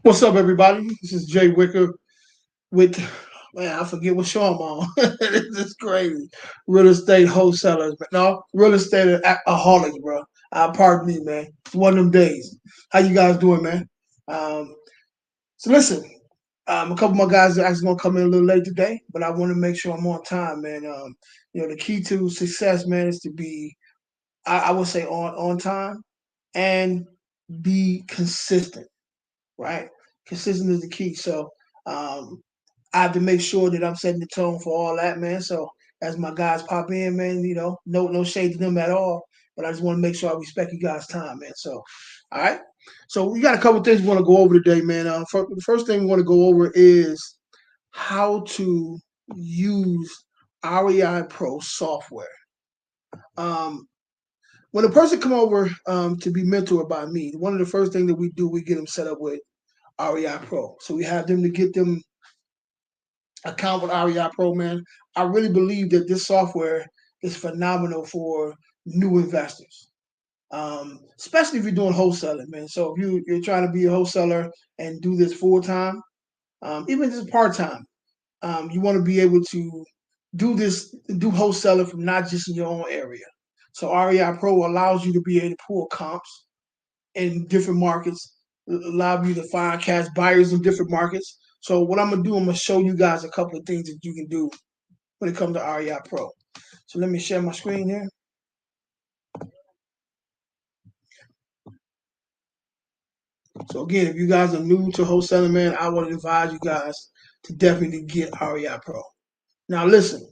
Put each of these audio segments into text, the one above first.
What's up, everybody? This is Jay Wicker with, man, I forget what show I'm on. This is crazy. Real estate wholesalers, but no, real estate aholics, bro. Pardon me, man. It's one of them days. How you guys doing, man? Um, so listen, a couple of my guys are actually gonna come in a little late today, but I want to make sure I'm on time, man. The key to success, man, is to be, I would say, on time and be consistent, right? Consistent is the key. So um, I have to make sure that I'm setting the tone for all that, man. So as my guys pop in, man, no shade to them at all. But I just want to make sure I respect you guys' time, man. So, all right. So we got a couple things we want to go over today, man. The first thing we want to go over is how to use REIPro software. Um, when a person come over to be mentored by me, one of the first things that we do, we get them set up with REI Pro. So we have them to get them account with REI Pro, man. I really believe that this software is phenomenal for new investors, especially if you're doing wholesaling, man. So if you're trying to be a wholesaler and do this full time, even just part time, you want to be able to do wholesaling from not just in your own area. So REI Pro allows you to be able to pull comps in different markets, allow you to find cash buyers in different markets. So what I'm gonna do, I'm gonna show you guys a couple of things that you can do when it comes to REI Pro. So let me share my screen here. So again, if you guys are new to wholesaling, man, I would advise you guys to definitely get REI Pro. Now listen,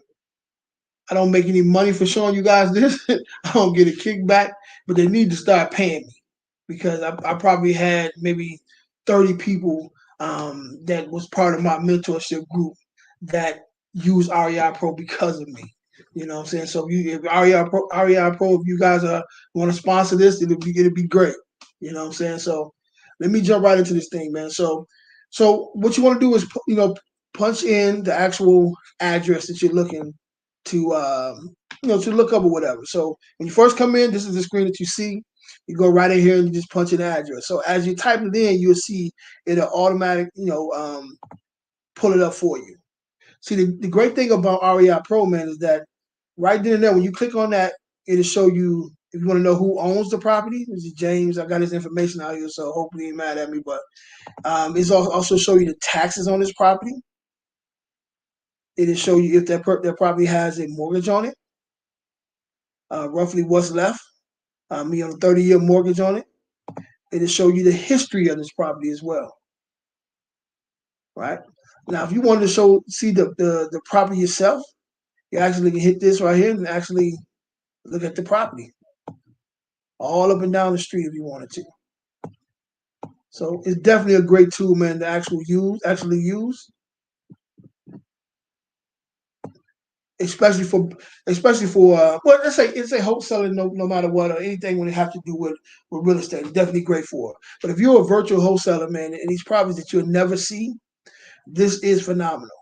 I don't make any money for showing you guys this. I don't get a kickback, but they need to start paying me because I probably had maybe 30 people that was part of my mentorship group that use REI Pro because of me. You know what I'm saying? So if REI Pro, if you guys want to sponsor this, it'll be great. You know what I'm saying? So let me jump right into this thing, man. So what you want to do is punch in the actual address that you're looking to to look up or whatever. So when you first come in, this is the screen that you see. You go right in here and you just punch in the address. So as you type it in, you'll see it'll automatic, pull it up for you. See, the great thing about REI Pro, man, is that right then and there, when you click on that, it'll show you if you want to know who owns the property. This is James. I got his information out here, so hopefully he's mad at me. But it's also show you the taxes on this property. It'll show you if that property has a mortgage on it, roughly what's left. Me on a 30-year mortgage on it. It'll show you the history of this property as well, right? Now, if you wanted to see the property yourself, you actually can hit this right here and actually look at the property all up and down the street if you wanted to. So it's definitely a great tool, man, to actually use, especially for well, let's say wholesaling, no matter what, or anything when it have to do with real estate. It's definitely great for it. But if you're a virtual wholesaler, man, and these properties that you'll never see, this is phenomenal,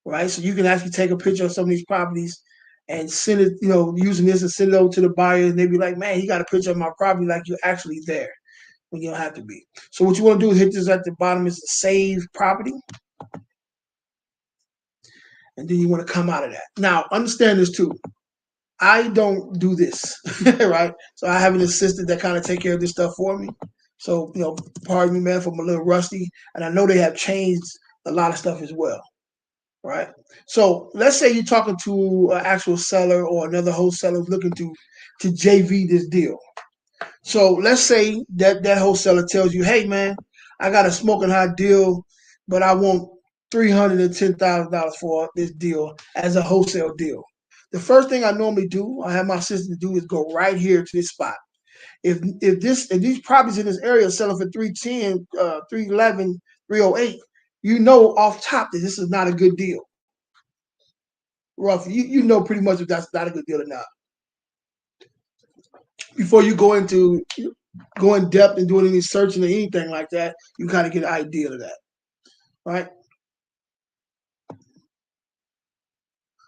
right? So you can actually take a picture of some of these properties and send it, using this and send it over to the buyer, and they be like, man, he got a picture of my property, like you're actually there when you don't have to be. So what you want to do is hit this at the bottom is save property, and then you want to come out of that. Now, understand this too. I don't do this, right? So I have an assistant that kind of take care of this stuff for me. So, pardon me, man, if I'm a little rusty, and I know they have changed a lot of stuff as well, right? So let's say you're talking to an actual seller or another wholesaler looking to JV this deal. So let's say that wholesaler tells you, hey man, I got a smoking hot deal, but I want $310,000 for this deal as a wholesale deal. The first thing I normally do, I have my assistant do, is go right here to this spot. If these properties in this area are selling for 310, 311, 308, you know off top that this is not a good deal. Roughly, you know pretty much if that's not a good deal or not. Before you go in depth and doing any searching or anything like that, you kind of get an idea of that, right?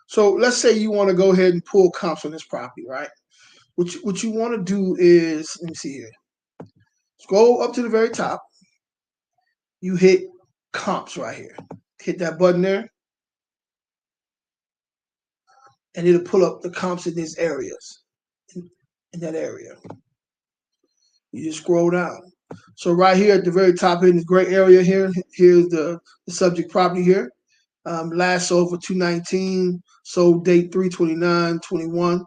So let's say you want to go ahead and pull comps on this property, right? What you want to do is, let me see here. Scroll up to the very top, you hit comps right here. Hit that button there, and it'll pull up the comps in these areas, in that area. You just scroll down. So right here at the very top in this gray area here, here's the subject property here. Last sold for 219, sold date 3/29/21.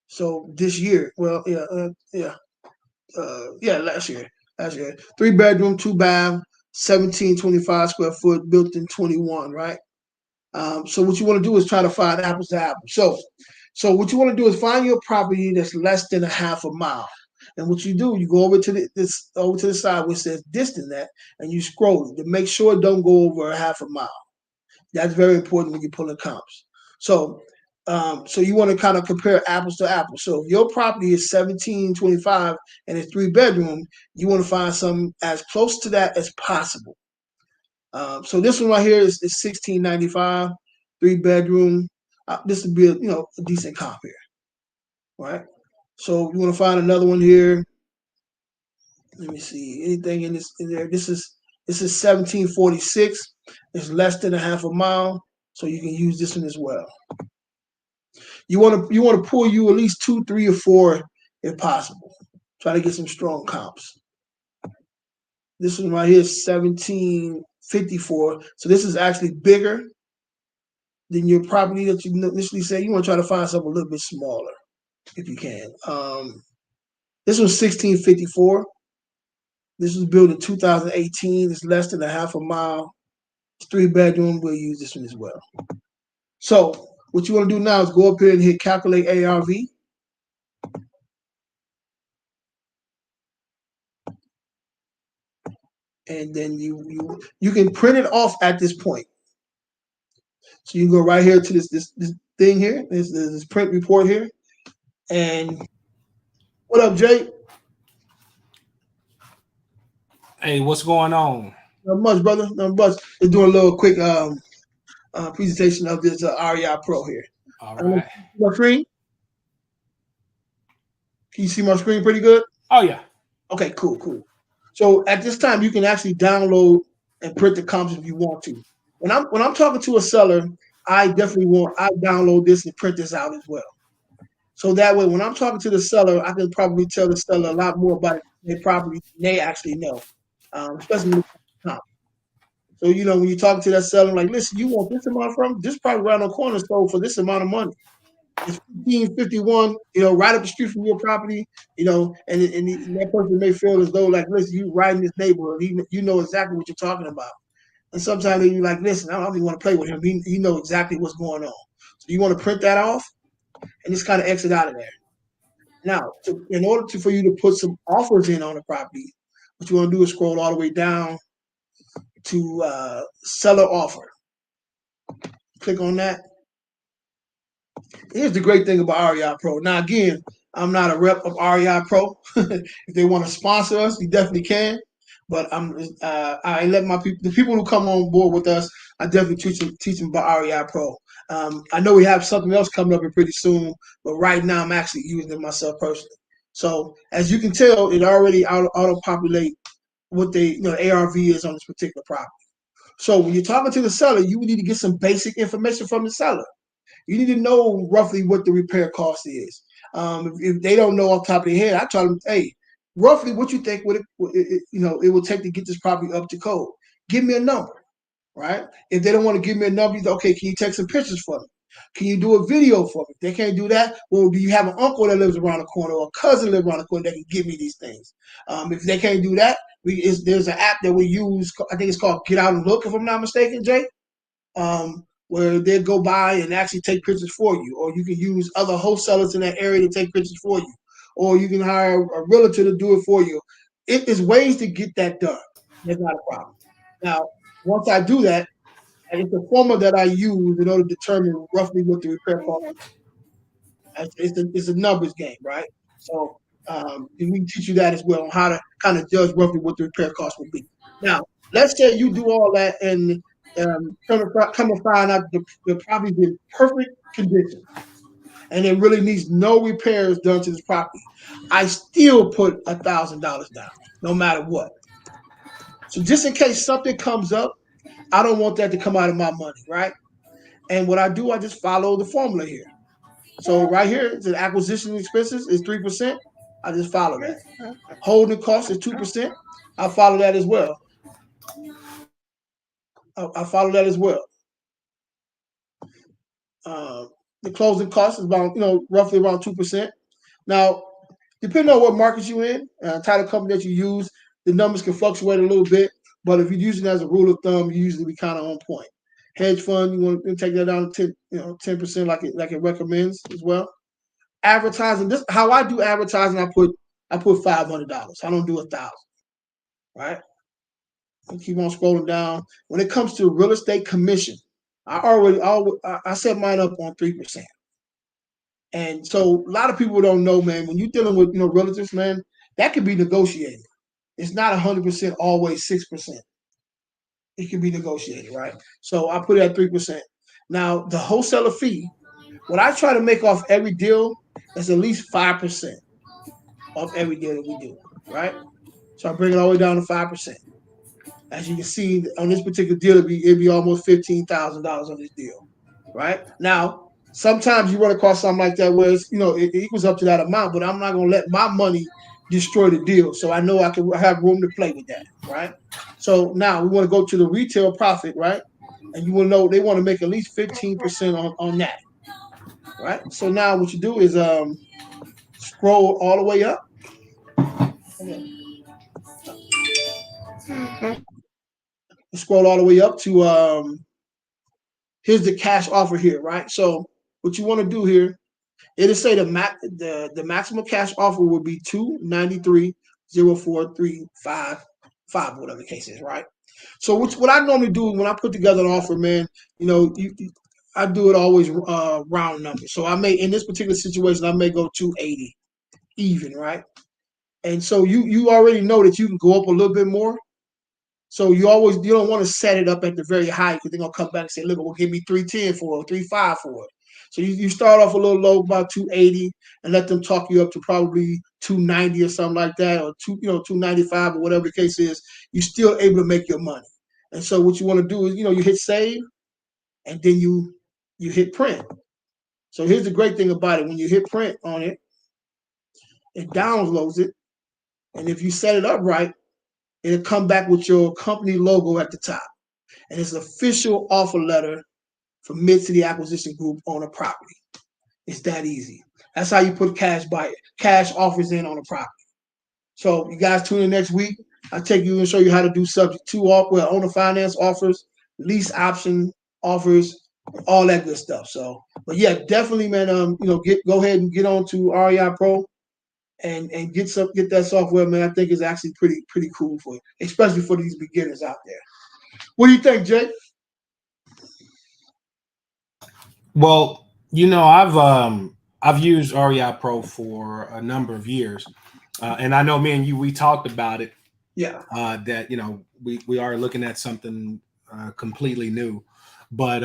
So this year, well, last year. Last year. 3 bedroom, 2 bath, 1725 square foot, built in 21, right? So what you want to do is try to find apples to apples. So what you want to do is find your property that's less than a half a mile. And what you do, you go over to the side where it says distant that, and you scroll to make sure it don't go over a half a mile. That's very important when you're pulling comps. So so you want to kind of compare apples to apples. So if your property is 1725 and it's 3 bedroom, you want to find something as close to that as possible. So this one right here is 1695, 3 bedroom. This would be a decent comp here, right? So you want to find another one here. Let me see anything in there. This is 1746. It's less than a half a mile, so you can use this one as well. You want to pull you at least 2, 3, or 4 if possible. Try to get some strong comps. This one right here is 1754. So this is actually bigger than your property that you initially said. You want to try to find something a little bit smaller if you can. This was 1654. This was built in 2018. It's less than a half a mile. It's 3 bedroom. We'll use this one as well. So what you want to do now is go up here and hit calculate ARV. And then you can print it off at this point. So you can go right here to this thing here, this print report here. And what up, Jay? Hey, what's going on? Not much, brother. Not much. Just doing a little quick presentation of this REIPro here. All right. My screen? Can you see my screen pretty good? Oh yeah. Okay, cool. So at this time, you can actually download and print the comps if you want to. When I'm talking to a seller, I download this and print this out as well. So that way, when I'm talking to the seller, I can probably tell the seller a lot more about their property than they actually know, especially when it comes to comp. So when you talk to that seller, like, listen, you want this amount from this property around the corner sold for this amount of money. It's 1551, right up the street from your property, and that person may feel as though, like, listen, you right in this neighborhood, you know exactly what you're talking about. And sometimes they be like, listen, I don't even want to play with him. He knows exactly what's going on. So you want to print that off and just kind of exit out of there. Now, in order for you to put some offers in on the property, what you want to do is scroll all the way down to seller offer. Click on that. Here's the great thing about REIPro. Now, again, I'm not a rep of REIPro. If they want to sponsor us, you definitely can. But I let the people who come on board with us, I definitely teach them about REIPro. I know we have something else coming up here pretty soon, but right now I'm actually using it myself personally. So as you can tell, it already auto-populate what the ARV is on this particular property. So when you're talking to the seller, you need to get some basic information from the seller. You need to know roughly what the repair cost is. If they don't know off the top of their head, I tell them, hey, roughly what you think it will take to get this property up to code. Give me a number, right? If they don't want to give me a number, you say, okay, can you take some pictures for me? Can you do a video for me? If they can't do that, well, do you have an uncle that lives around the corner or a cousin lives around the corner that can give me these things? If they can't do that, there's an app that we use. I think it's called Get Out and Look, if I'm not mistaken, Jay. Where they'll go by and actually take pictures for you, or you can use other wholesalers in that area to take pictures for you, or you can hire a realtor to do it for you. It is ways to get that done. That's not a problem. Now, once I do that, it's a formula that I use in order to determine roughly what the repair cost is. It's a numbers game, right? So we can teach you that as well on how to kind of judge roughly what the repair cost will be. Now, let's say you do all that and come and find out the property is in perfect condition and it really needs no repairs done to this property. I still put $1,000 down, no matter what. So just in case something comes up, I don't want that to come out of my money, right? And what I do, I just follow the formula here. So right here, the acquisition expenses is 3%. I just follow that. Holding cost is 2%. I follow that as well. I follow that as well. Uh, the closing cost is about roughly around 2%. Now, depending on what market you're in, title company that you use, the numbers can fluctuate a little bit. But if you're using it as a rule of thumb, you usually be kind of on point. Hedge fund, you want to take that down to 10%, like it recommends as well. Advertising, this how I do advertising. I put $500. I don't do 1,000. Right. And keep on scrolling down. When it comes to real estate commission, I set mine up on 3%. And so a lot of people don't know, man, when you're dealing with realtors, man, that can be negotiated. It's not 100% always 6%. It can be negotiated, right? So I put it at 3%. Now the wholesaler fee, what I try to make off every deal is at least 5% of every deal that we do, right? So I bring it all the way down to 5%. As you can see on this particular deal, it'd be almost $15,000 on this deal, right? Now, sometimes you run across something like that where it equals up to that amount, but I'm not going to let my money destroy the deal. So I know I can have room to play with that, right? So now we want to go to the retail profit, right? And you want to know they want to make at least 15% on that, right? So now what you do is scroll all the way up. Scroll all the way up to here's the cash offer here, right? So what you want to do here, it'll say the maximum cash offer will be 293,04355, whatever the case is, right? So what I normally do when I put together an offer, man, I do it always round numbers. So I may in this particular situation I may go 280 even, right? And so you already know that you can go up a little bit more. So you don't want to set it up at the very high because they're gonna come back and say, look, we'll give me 310 for it, 35 for it. So you start off a little low, about 280, and let them talk you up to probably 290 or something like that, or 295 or whatever the case is. You're still able to make your money. And so what you want to do is you hit save, and then you hit print. So here's the great thing about it: when you hit print on it, it downloads it, and if you set it up right, it'll come back with your company logo at the top. And it's an official offer letter from Mid City Acquisition Group on a property. It's that easy. That's how you put cash offers in on a property. So you guys tune in next week. I'll take you and show you how to do subject to owner finance offers, lease option offers, all that good stuff. So, but yeah, definitely, man. Go ahead and get on to REI Pro and get that software, man. I think is actually pretty cool for you, especially for these beginners out there. What do you think, Jay? Well, I've used REI Pro for a number of years, and I know me and you we talked about it. Yeah. That we are looking at something completely new, but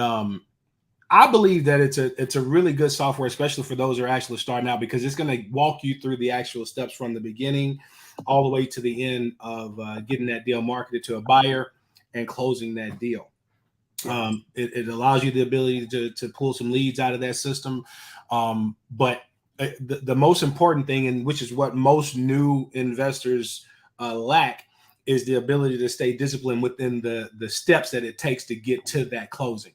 I believe that it's a really good software, especially for those who are actually starting out, because it's going to walk you through the actual steps from the beginning all the way to the end of getting that deal marketed to a buyer and closing that deal. It allows you the ability to pull some leads out of that system. But the most important thing, and which is what most new investors lack, is the ability to stay disciplined within the steps that it takes to get to that closing.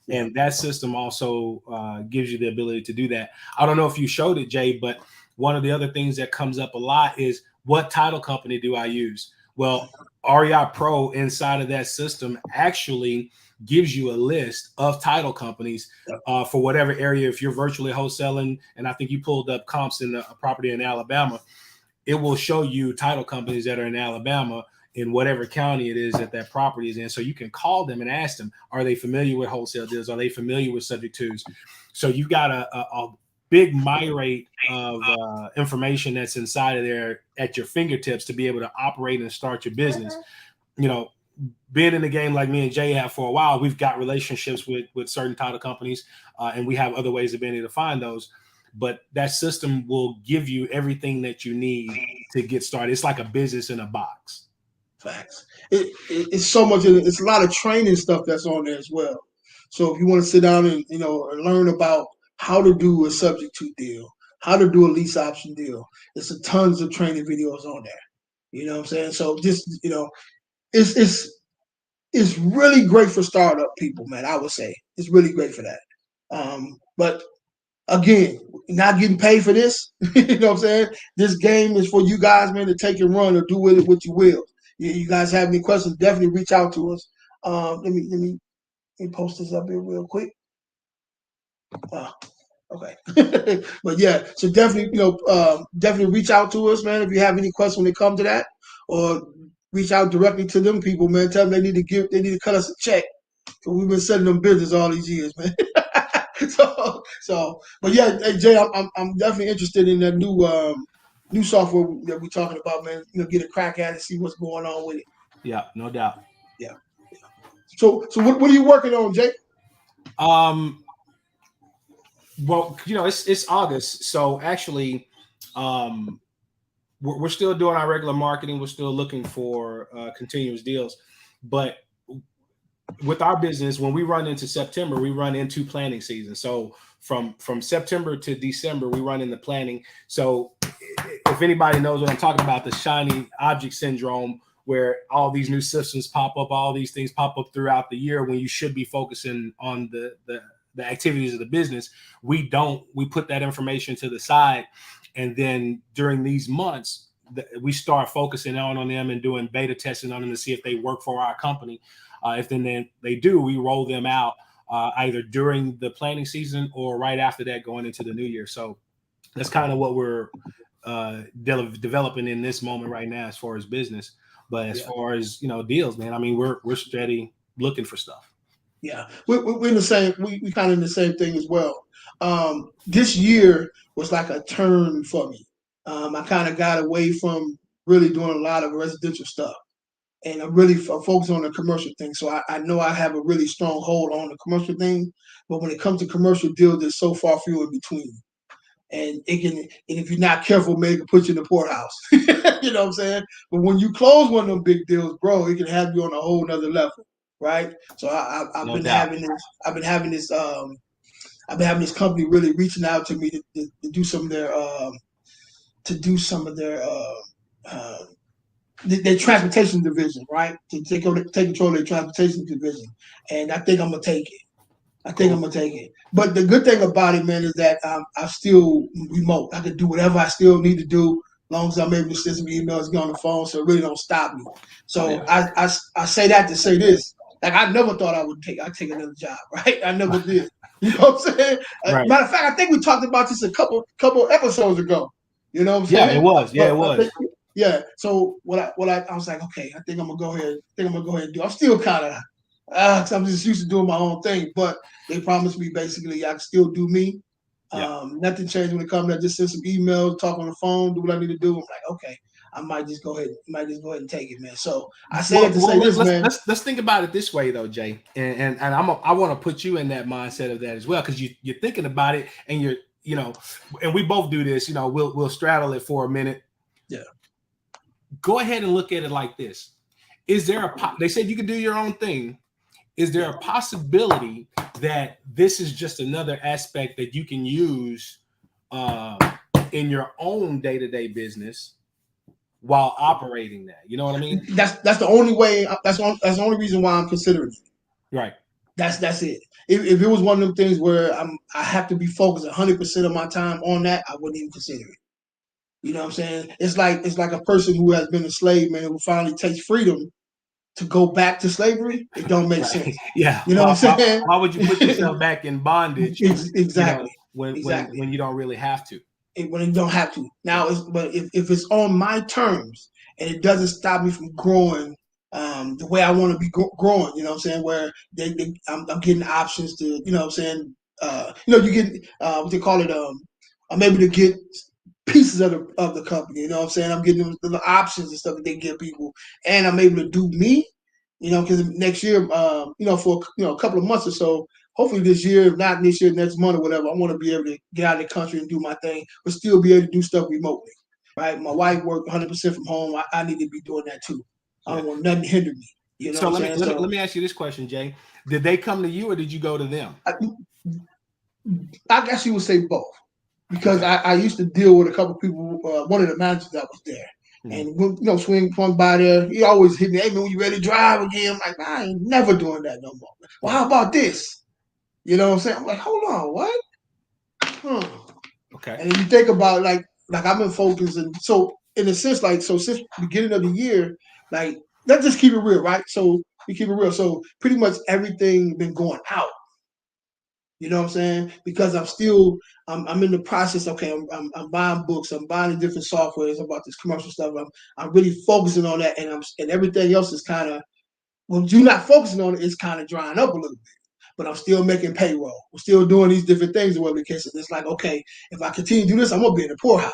And that system also gives you the ability to do that. I don't know if you showed it, Jay, but one of the other things that comes up a lot is, what title company do I use? Well, REI Pro inside of that system actually gives you a list of title companies for whatever area. If you're virtually wholesaling, and I think you pulled up comps in a property in Alabama, it will show you title companies that are in Alabama in whatever county it is that property is in. So you can call them and ask them, are they familiar with wholesale deals? Are they familiar with subject twos? So you've got a big myriad of information that's inside of there at your fingertips to be able to operate and start your business. Being in the game like me and Jay have for a while, we've got relationships with certain title companies, and we have other ways of being able to find those. But that system will give you everything that you need to get started. It's like a business in a box. Facts. It's so much. It's a lot of training stuff that's on there as well. So if you want to sit down and and learn about how to do a subject to deal, how to do a lease option deal, there's a tons of training videos on there. You know what I'm saying? So just it's it's it's really great for startup people, man. I would say it's really great for that. But again, not getting paid for this. You know what I'm saying? This game is for you guys, man, to take and run or do with it what you will. You guys have any questions? Definitely reach out to us. Let me post this up here real quick. Uh, okay, but yeah, so definitely definitely reach out to us, man. If you have any questions when it comes to that, or reach out directly to them people, man. Tell them they need to cut us a check. We've been sending them business all these years, man. But yeah, hey, Jay, I'm definitely interested in that new software that we're talking about, man. Get a crack at it, see what's going on with it. Yeah, no doubt. Yeah. So what are you working on, Jay? Well, it's August, so actually, we're still doing our regular marketing. We're still looking for continuous deals, but with our business, when we run into September, we run into planning season. So from September to December, we run into planning. So if anybody knows what I'm talking about, the shiny object syndrome, where all these new systems pop up, all these things pop up throughout the year when you should be focusing on the activities of the business, we put that information to the side. And then during these months, we start focusing on them and doing beta testing on them to see if they work for our company. If then they do, we roll them out either during the planning season or right after that going into the new year. So that's kind of what we're developing in this moment right now as far as business. But as far as, deals, man, I mean, we're steady looking for stuff. Yeah, we're in the same. We kind of in the same thing as well. This year was like a turn for me. I kind of got away from really doing a lot of residential stuff, and I'm really focused on the commercial thing. So I know I have a really strong hold on the commercial thing, but when it comes to commercial deals, there's so far few in between, and if you're not careful, maybe it can put you in the poorhouse. You know what I'm saying? But when you close one of them big deals, bro, it can have you on a whole nother level, right? So I've No been doubt. having this. I've been having this company really reaching out to me to do some of their uh, their transportation division, right? To take control of their transportation division, and I think I'm gonna take it. I think I'm gonna take it. But the good thing about it, man, is that I'm still remote. I can do whatever I still need to do, as long as I'm able to send some emails, get on the phone, so it really don't stop me. So I say that to say this. Like I never thought I'd take another job, right? I never did. You know what I'm saying? Right. Matter of fact, I think we talked about this a couple episodes ago. You know what I'm Yeah, it saying? was. Yeah, it was. Yeah. So I was like, okay, I think I'm gonna go ahead. I think I'm gonna go ahead and do. I'm still kind of, cause I'm just used to doing my own thing. But they promised me basically I can still do me. Yeah. Nothing changed when it comes to just send some emails, talk on the phone, do what I need to do. I'm like, okay, I might just go ahead and take it, man. So I say that to say this, man. Let's think about it this way though, Jay, and I want to put you in that mindset of that as well, because you're thinking about it and you're and we both do this. We'll straddle it for a minute. Yeah. Go ahead and look at it like this. Is there they said you can do your own thing. Is there a possibility that this is just another aspect that you can use in your own day-to-day business while operating that? You know what I mean? That's the only way. That's the only reason why I'm considering it. Right. That's it. If it was one of them things where I have to be focused 100% of my time on that, I wouldn't even consider it. You know what I'm saying? It's like a person who has been a slave, man, who finally takes freedom to go back to slavery. It don't make sense. Yeah. You know what I'm saying? Why would you put yourself back in bondage? Exactly. When you don't really have to. When you don't have to. Now, but if it's on my terms and it doesn't stop me from growing the way I want to be growing, you know what I'm saying? Where I'm getting options to, you know what I'm saying? You get what they call it. I'm able to get pieces of the company. You know what I'm saying? I'm getting the options and stuff that they give people, and I'm able to do me. Because next year, for a couple of months or so, hopefully this year, if not this year, next month or whatever, I want to be able to get out of the country and do my thing, but still be able to do stuff remotely. Right? My wife worked 100% from home. I need to be doing that too. I don't want nothing to hinder me. You know So what I'm let me saying? let me So let me ask you this question, Jay. Did they come to you or did you go to them? I guess you would say both. Because Okay. I used to deal with a couple of people, one of the managers that was there. Mhm. And when, swung by there, he always hit me, hey man, when you ready to drive again? I'm like, I ain't never doing that no more. Well, Yeah. how about this? You know what I'm saying? I'm like, hold on, what? Okay. And then you think about like I've been focusing. So in a sense, like so since the beginning of the year, like let's just keep it real, right? So we keep it real. So pretty much everything been going out. You know what I'm saying? Because I'm in the process. Okay, I'm buying books. I'm buying the different softwares about this commercial stuff. I'm really focusing on that, and everything else is kind of when you're not focusing on it, it's kind of drying up a little bit. But I'm still making payroll. I'm still doing these different things. Whatever the case is, it's like okay, if I continue to do this, I'm gonna be in the poorhouse.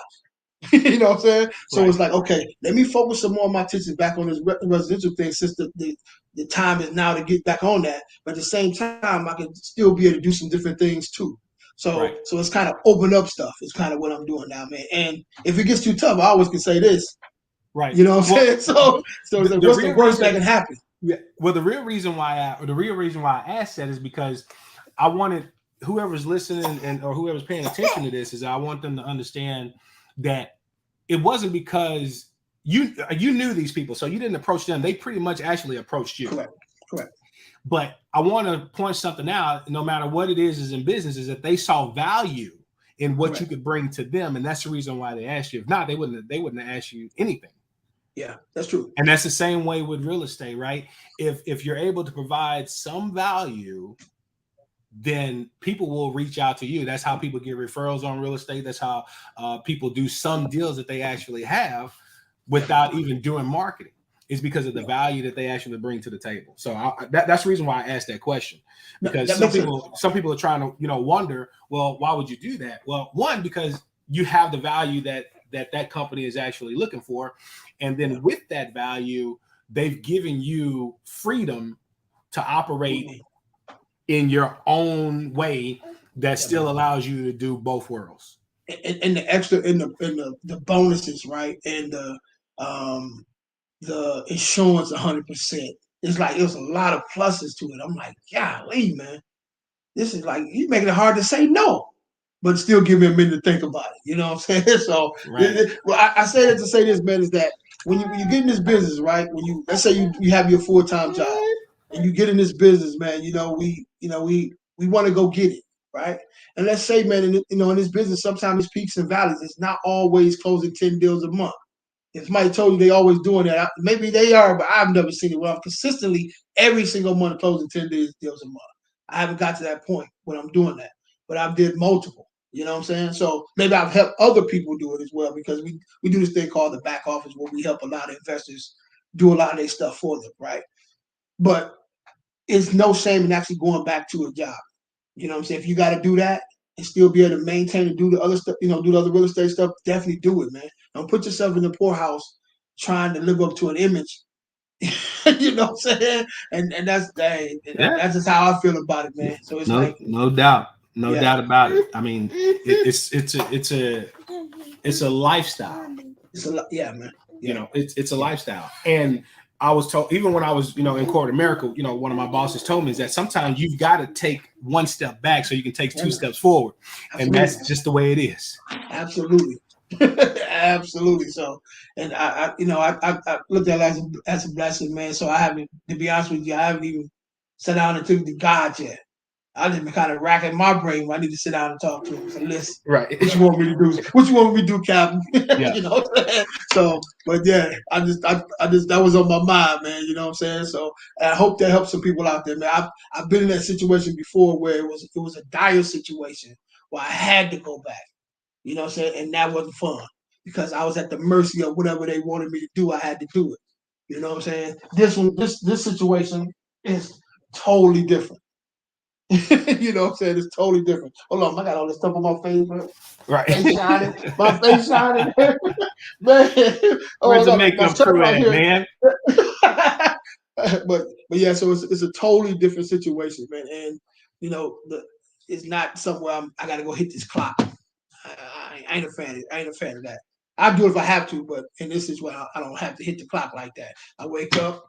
You know what I'm saying? So Right. it's like, okay, let me focus some more of my attention back on this residential thing since the time is now to get back on that. But at the same time, I can still be able to do some different things too. Right. So it's kind of open up stuff. It's kind of what I'm doing now, man. And if it gets too tough, I always can say this. Right. You know what I'm Well, saying? So it's like, the what's the real worst that reason, can happen? yeah. Well, the real reason why I asked that is because I wanted whoever's listening and or whoever's paying attention to this is I want them to understand that it wasn't because you knew these people, so you didn't approach them. They pretty much actually approached you. Correct. Correct. But I want to point something out, no matter what it is in business, is that they saw value in what you Correct. could bring to them, and that's the reason why they asked you. If not, they wouldn't have asked you anything. Yeah, that's true. And that's the same way with real estate, right? If you're able to provide some value, then people will reach out to you. That's how people get referrals on real estate. That's how people do some deals that they actually have without even doing marketing. It's because of the Yeah. value that they actually bring to the table. So that's the reason why I asked that question, because That makes sense. some people are trying to wonder, well, why would you do that? Well, one, because you have the value that company is actually looking for, and Yeah. then with that value, they've given you freedom to operate Mhm. in your own way that Yeah, still man. allows you to do both worlds. And the extra and the bonuses, right? And the insurance 100%. It's like there's a lot of pluses to it. I'm like, golly, man, this is like you making it hard to say no, but still give me a minute to think about it. You know what I'm saying? So, Right. well, I say that to say this, man, is that when you get in this business, right? When you let's say you have your full-time job and you get in this business, man, we want to go get it, right? And let's say, man, in this business, sometimes it's peaks and valleys. It's not always closing 10 deals a month. If somebody told you they always doing that, maybe they are, but I've never seen it. Well, I'm consistently every single month closing 10 deals a month. I haven't got to that point when I'm doing that, but I've did multiple. You know what I'm saying? So maybe I've helped other people do it as well because we do this thing called the back office where we help a lot of investors do a lot of their stuff for them, right? But it's no shame in actually going back to a job. You know what I'm saying? If you got to do that and still be able to maintain and do the other stuff, do the other real estate stuff, definitely do it, man. Don't put yourself in the poorhouse trying to live up to an image. You know what I'm saying? And Yeah. that's just how I feel about it, man. So it's like, No doubt. No yeah, doubt about it. I mean, it's a lifestyle. it's a lot, yeah, man, You yeah, know, it's a yeah, lifestyle. And I was told, even when I was, in corporate America, one of my bosses told me is that sometimes you've got to take one step back so you can take yeah, two man. steps forward. And Absolutely, that's just the way it is. absolutely, absolutely. So, and I looked at it as a blessing, man. So I haven't, to be honest with you, I haven't even sat down and took the God yet. I just been kind of racking my brain. I need to sit down and talk to him. So listen, Right. what you want me to do? What you want me to do, Captain? Yeah. You know what I'm saying? So, but yeah, I just that was on my mind, man. You know what I'm saying? So I hope that helps some people out there, man. I've been in that situation before where it was a dire situation where I had to go back. You know what I'm saying? And that wasn't fun because I was at the mercy of whatever they wanted me to do. I had to do it. You know what I'm saying? This situation is totally different. You know what I'm saying? It's totally different. Hold on, I got all this stuff on my face, man. Right. Face shining, my face shining, man. Oh, Where's I the got my makeup shirt crew right at, here. man? But yeah, so it's a totally different situation, man. And it's not somewhere I got to go hit this clock. I ain't a fan. I ain't a fan of that. I do it if I have to, but in this is where I don't have to hit the clock like that. I wake up,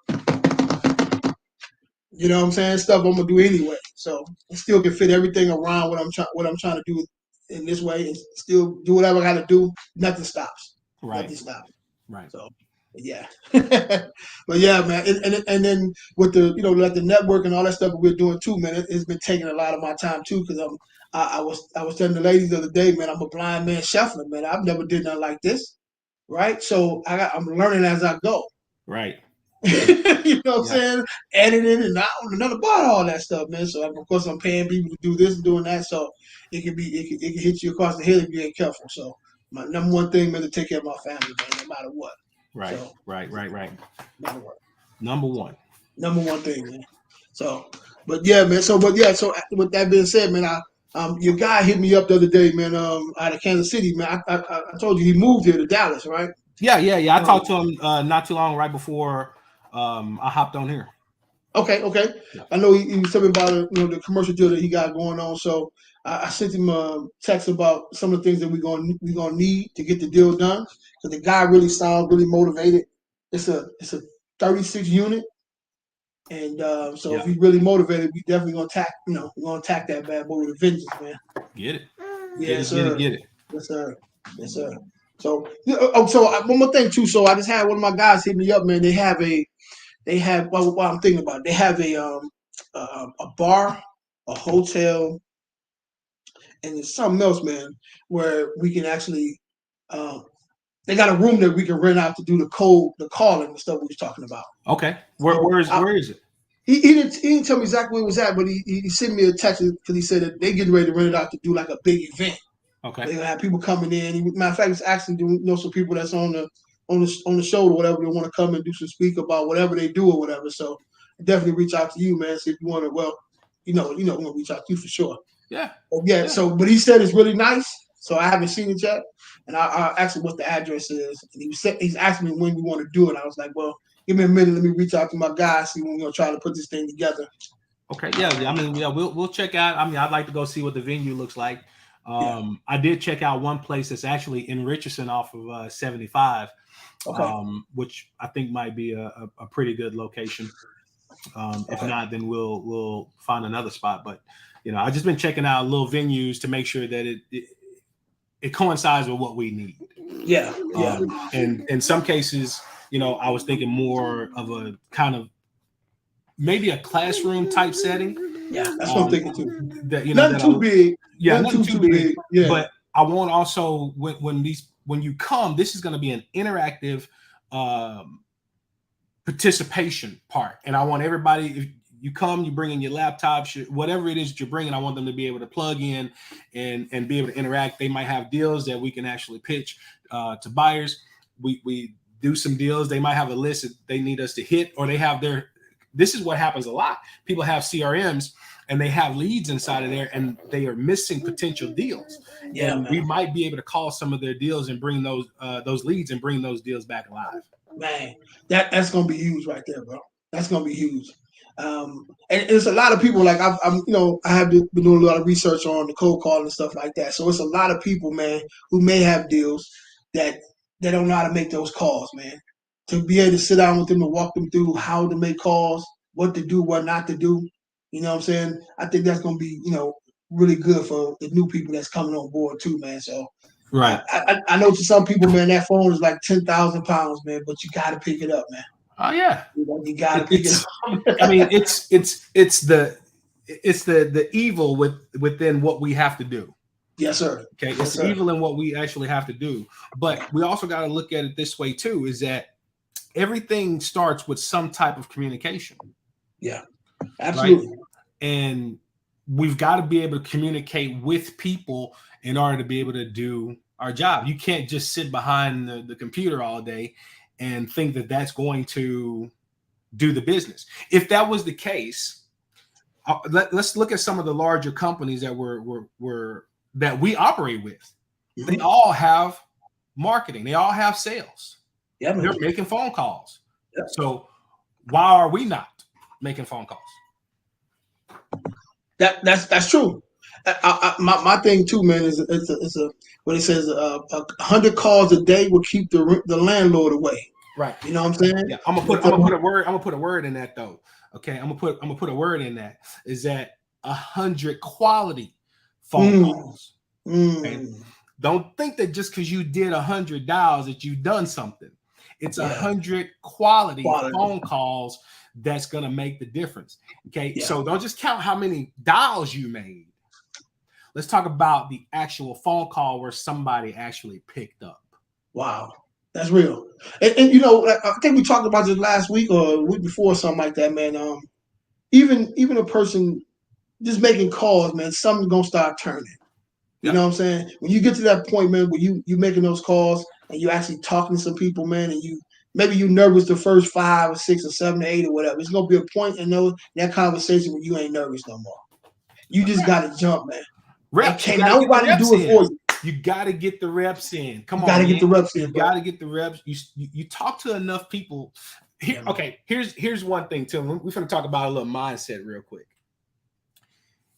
you know what I'm saying? Stuff I'm gonna do anyway. So I still can fit everything around what I'm trying to do in this way and still do whatever I gotta do. Nothing stops. Right. Nothing stops. Right. So yeah. But yeah, man. And then with the like the network and all that stuff that we're doing too, man, it's been taking a lot of my time too, because I was telling the ladies the other day, man, I'm a blind man shuffler, man. I've never did nothing like this. Right. So I'm learning as I go. Right. You know what I'm saying? Editing and not about all that stuff, man. So of course I'm paying people to do this and doing that. So it can hit you across the head if you ain't careful. So my number one thing, man, to take care of my family, man, no matter what. Right. So, Right. no matter what. Number one thing, man. So, but yeah, man. So with that being said, man, your guy hit me up the other day, man. Out of Kansas City, man. I told you he moved here to Dallas, right? Yeah. I talked to him not too long right before I hopped on here. Okay. Yeah. I know he was telling me about the commercial deal that he got going on. So I sent him a text about some of the things that we're gonna need to get the deal done. Because the guy really sounds really motivated. It's a 36 unit, and so if he's really motivated, we definitely gonna we're gonna attack that bad boy with a vengeance, man. Get it. Yes, sir. Get it. Yes, sir. Yes, sir. So one more thing too. So I just had one of my guys hit me up, man. They have while I'm thinking about it, they have a bar, a hotel, and there's something else, man, where we can actually they got a room that we can rent out to do the calling and stuff we was talking about. Okay. Where is it? He didn't tell me exactly where it was at, but he sent me a text because he said that they getting ready to rent it out to do like a big event. Okay. They're gonna have people coming in. Matter of fact, it's actually doing some people that's on the show or whatever, they want to come and do some speak about whatever they do or whatever. So definitely reach out to you, man. See if you want to. Well, we're gonna reach out to you for sure. Yeah. Yeah. So, but he said it's really nice. So I haven't seen it yet, and I asked him what the address is, and he's asking me when we want to do it. I was like, well, give me a minute. Let me reach out to my guys, see when we're gonna try to put this thing together. Okay. Yeah. I mean, we'll check out. I mean, I'd like to go see what the venue looks like. I did check out one place that's actually in Richardson off of 75, which I think might be a pretty good location. If not, then we'll find another spot. But I've just been checking out little venues to make sure that it coincides with what we need. Yeah. And in some cases, I was thinking more of a kind of maybe a classroom type setting. Yeah, that's what I'm thinking too. That nothing too big. Yeah, nothing too big. Yeah. But I want also when you come, this is going to be an interactive participation part, and I want everybody. If you come, you bring in your laptops, whatever it is that you're bringing. I want them to be able to plug in and be able to interact. They might have deals that we can actually pitch to buyers. We do some deals. They might have a list that they need us to hit, or they have their. This is what happens a lot. People have CRMs and they have leads inside of there, and they are missing potential deals. Yeah, and we might be able to call some of their deals and bring those leads and bring those deals back alive. Man, that's gonna be huge right there, bro. That's gonna be huge. And it's a lot of people like I have been doing a lot of research on the cold call and stuff like that. So it's a lot of people, man, who may have deals that they don't know how to make those calls, man. To be able to sit down with them and walk them through how to make calls, what to do, what not to do. You know what I'm saying? I think that's gonna be, really good for the new people that's coming on board too, man. So right. I know to some people, man, that phone is like 10,000 pounds, man, but you gotta pick it up, man. Oh yeah. You gotta pick it up. I mean, it's the evil within what we have to do. Yes, sir. Okay. It's evil in what we actually have to do. But we also got to look at it this way too, is that everything starts with some type of communication. Yeah, absolutely. Right? And we've got to be able to communicate with people in order to be able to do our job. You can't just sit behind the computer all day and think that that's going to do the business. If that was the case, let's look at some of the larger companies that we operate with. Mm-hmm. They all have marketing. They all have sales. Yeah, they're making phone calls. Yeah. So why are we not making phone calls? That's true. My thing too, man, is it's a what it says 100 calls a day will keep the landlord away. Right. You know what I'm saying? Yeah, I'm gonna put a word. I'm gonna put a word in that though. Okay, I'm gonna put a word in that. Is that 100 quality phone calls? Okay? Don't think that just because you did 100 dials that you've done something. It's 100 quality phone calls that's gonna make the difference. Okay, so don't just count how many dials you made. Let's talk about the actual phone call where somebody actually picked up. Wow, that's real. And you know, I think we talked about this last week or a week before, or something like that, man. Even a person just making calls, man, something's gonna start turning. You know what I'm saying? When you get to that point, man, where you making those calls and you actually talking to some people, man, and maybe you nervous the first 5 or 6 or 7 or 8 or whatever. It's gonna be a point in that conversation where you ain't nervous no more. You just gotta jump, man. Reps. Can't nobody do it for you. You got to get the reps in. Come on, gotta get the reps in. You got to get the reps. You talk to enough people. Here, okay. Here's one thing too. We're going to talk about a little mindset real quick.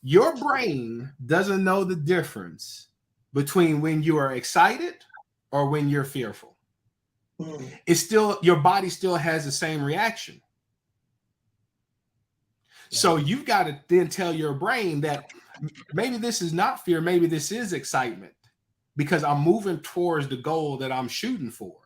Your brain doesn't know the difference between when you are excited or when you're fearful. It's still, your body still has the same reaction. So you've got to then tell your brain that maybe this is not fear, maybe this is excitement, because I'm moving towards the goal that I'm shooting for.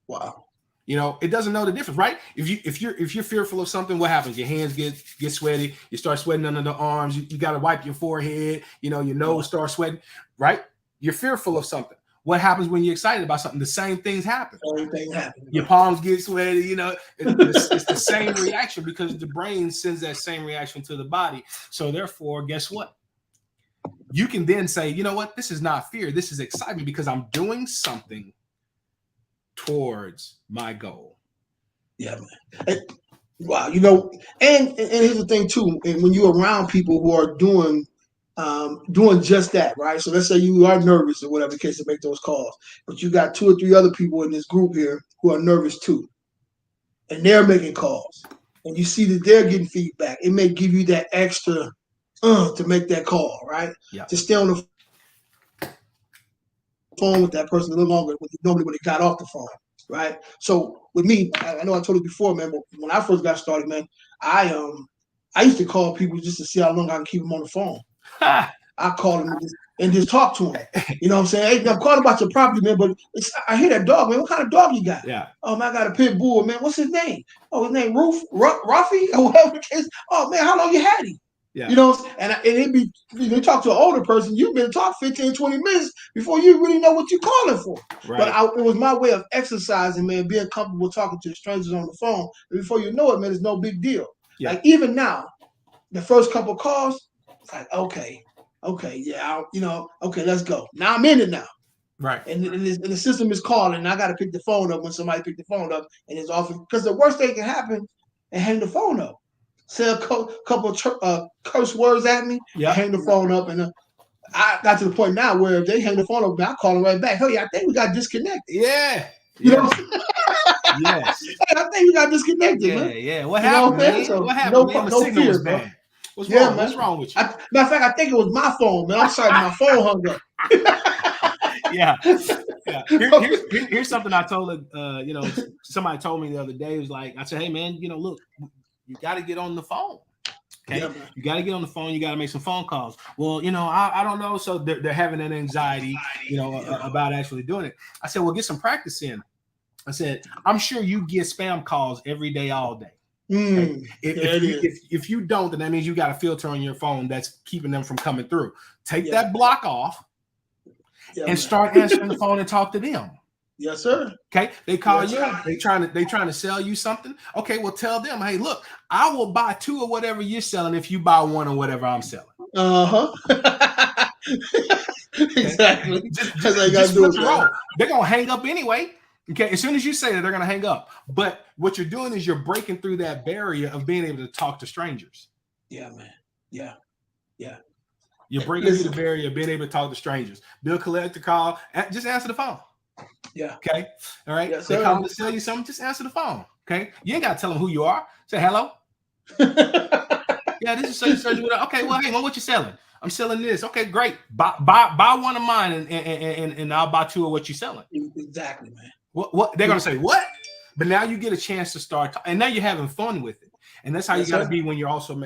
Wow. You know, it doesn't know the difference, right? If you're fearful of something, what happens? Your hands get sweaty, you start sweating under the arms, you got to wipe your forehead, you know, your nose starts sweating, right? You're fearful of something. What happens when you're excited about something? The same things happen. Your palms get sweaty, you know, it's the same reaction because the brain sends that same reaction to the body. So therefore, guess what? You can then say, you know what? This is not fear. This is excitement because I'm doing something towards my goal. Yeah, man. Wow, you know, and here's the thing too. And when you're around people who are doing just that, right? So let's say you are nervous or whatever the case to make those calls, but you got 2 or 3 other people in this group here who are nervous too, and they're making calls, and you see that they're getting feedback. It may give you that extra to make that call, right? Yeah. To stay on the phone with that person a little longer than normally when they got off the phone, right? So with me, I know I told you before, man, but when I first got started, man, I used to call people just to see how long I can keep them on the phone. I call them and just talk to them. You know what I'm saying? Hey, I'm calling about your property, man, but I hear that dog, man. What kind of dog you got? Yeah. Oh, man, I got a pit bull, man. What's his name? Oh, his name Ruffy or whatever the case. Oh, man, how long you had him? Yeah. You know, and it be, you talk to an older person, you've been talking 15, 20 minutes before you really know what you're calling for. Right. But it was my way of exercising, man, being comfortable talking to strangers on the phone. And before you know it, man, it's no big deal. Yeah. Like even now, the first couple of calls, it's like, okay, yeah, okay, let's go. Now I'm in it now. Right. And the system is calling, and I got to pick the phone up when somebody pick the phone up, and it's often because the worst thing can happen and hang the phone up. Say a couple of curse words at me, hang the phone up, and I got to the point now where if they hang the phone up, I call them right back. Hey, I think we got disconnected. Yeah. You know? Yes. Hey, I think we got disconnected, man. Yeah. What happened, man? So what happened, man? No fear, bro. What's wrong? Man. What's wrong with you? Matter of fact, I think it was my phone, man. I'm sorry, my phone hung up. Yeah. Here's something I told somebody told me the other day. It was like, I said, hey man, look, you got to get on the phone. Okay, yeah, you got to get on the phone. You got to make some phone calls. Well, I don't know. So they're having an anxiety, about actually doing it. I said, well, get some practice in. I said, I'm sure you get spam calls every day, all day. Okay? If you don't, then that means you got a filter on your phone that's keeping them from coming through. Take that block off and start answering the phone and talk to them. Yes, sir. Okay, they call you. They trying to sell you something. Okay, well, tell them, hey, look, I will buy 2 of whatever you're selling if you buy 1 of whatever I'm selling. Exactly. Just flip the role. They're gonna hang up anyway. Okay, as soon as you say that, they're gonna hang up. But what you're doing is you're breaking through that barrier of being able to talk to strangers. Yeah, man. Yeah. You're breaking through the barrier of being able to talk to strangers. Bill collector call, just answer the phone. Yeah. Okay. All right. Yes, they call to sell you something. Just answer the phone. Okay. You ain't got to tell them who you are. Say hello. Yeah. Yeah, this is such and such. Okay, well, hey, what you selling? I'm selling this. Okay, great. Buy one of mine, and I'll buy two of what you're selling. Exactly, man. What they're gonna say? What? But now you get a chance to start, and now you're having fun with it, and that's how you got to be when you're also,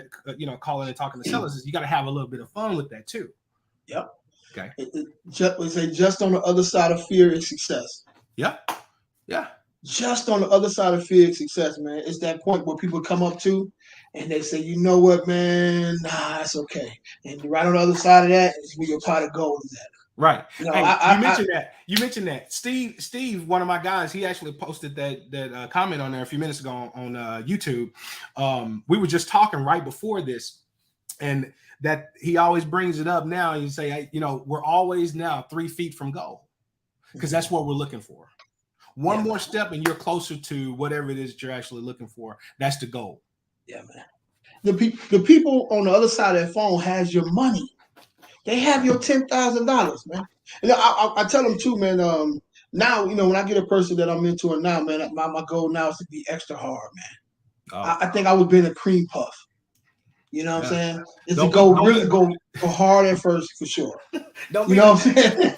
calling and talking to sellers. Is you got to have a little bit of fun with that too. Yep. Okay. Just on the other side of fear is success. Yeah. Just on the other side of fear is success, man. It's that point where people come up to and they say, you know what, man, nah, it's okay. And right on the other side of that is where your pot of gold is at. Right. Hey, you mentioned that. Steve, one of my guys, he actually posted that comment on there a few minutes ago on YouTube. We were just talking right before this, and that he always brings it up now. You say, we're always now 3 feet from goal, because that's what we're looking for. One more step and you're closer to whatever it is that you're actually looking for. That's the goal. Yeah, man. The people on the other side of that phone has your money. They have your $10,000, man. And I tell them too, man. Now, when I get a person that I'm into now, man, my goal now is to be extra hard, man. Oh. I think I would be in a cream puff. You know what I'm saying? It's to go hard at first for sure. What I'm saying?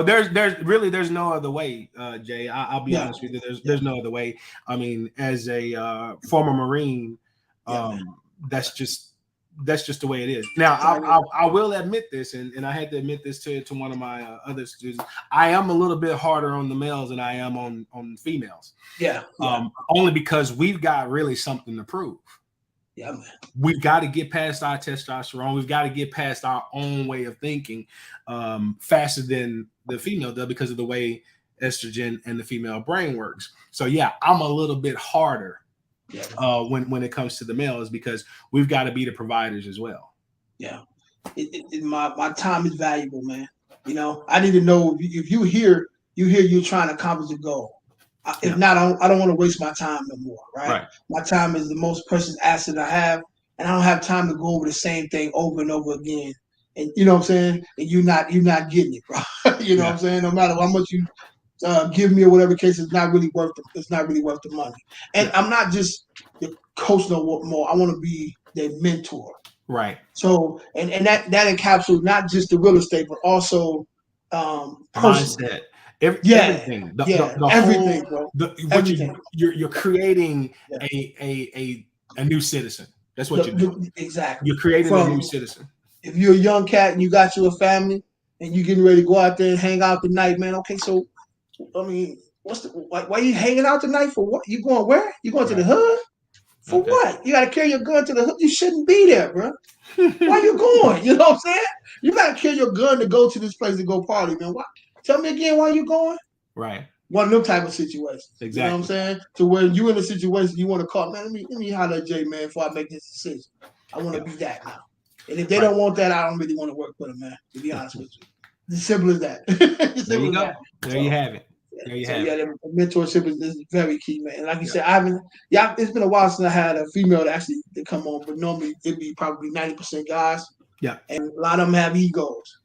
There's no other way, Jay. I'll be honest with you. There's no other way. I mean, as a former Marine, that's just the way it is. Now, I will admit this, and I had to admit this to one of my other students. I am a little bit harder on the males than I am on females. Yeah. Only because we've got really something to prove. Yeah, man. We've got to get past our testosterone. We've got to get past our own way of thinking faster than the female does, because of the way estrogen and the female brain works. So yeah, I'm a little bit harder when it comes to the males, because we've got to be the providers as well. Yeah, my time is valuable, man. I need to know if you're trying to accomplish a goal. If not, I don't want to waste my time no more, right? My time is the most precious asset I have, and I don't have time to go over the same thing over and over again. And you know what I'm saying? And you're not getting it, bro. You know what I'm saying? No matter how much you give me or whatever case, it's not really worth the money. And I'm not just the coach no more. I want to be their mentor. Right. So and that encapsulates not just the real estate, but also mindset. Everything. Everything, bro. Everything. You're creating a new citizen. That's what you're doing. Exactly. You're creating a new citizen. If you're a young cat and you got you a family and you're getting ready to go out there and hang out tonight, man. Okay, so I mean, why are you hanging out tonight for? What? You going where? You going to the hood? For what? You got to carry your gun to the hood. You shouldn't be there, bro. Why you going? You know what I'm saying? You got to carry your gun to go to this place to go party, man. Why? Tell me again why you going? Right. One of them type of situations. Exactly. You know what I'm saying? To where you in a situation you want to call, man, let me holler at Jay, man, before I make this decision. I want to be that now. And if they don't want that, I don't really want to work with them, man, to be honest with you. It's simple as that. There you go. There you have it. There you have it. The mentorship is very key, man. And like you said, it's been a while since I had a female to come on, but normally it'd be probably 90% guys. Yeah. And a lot of them have egos.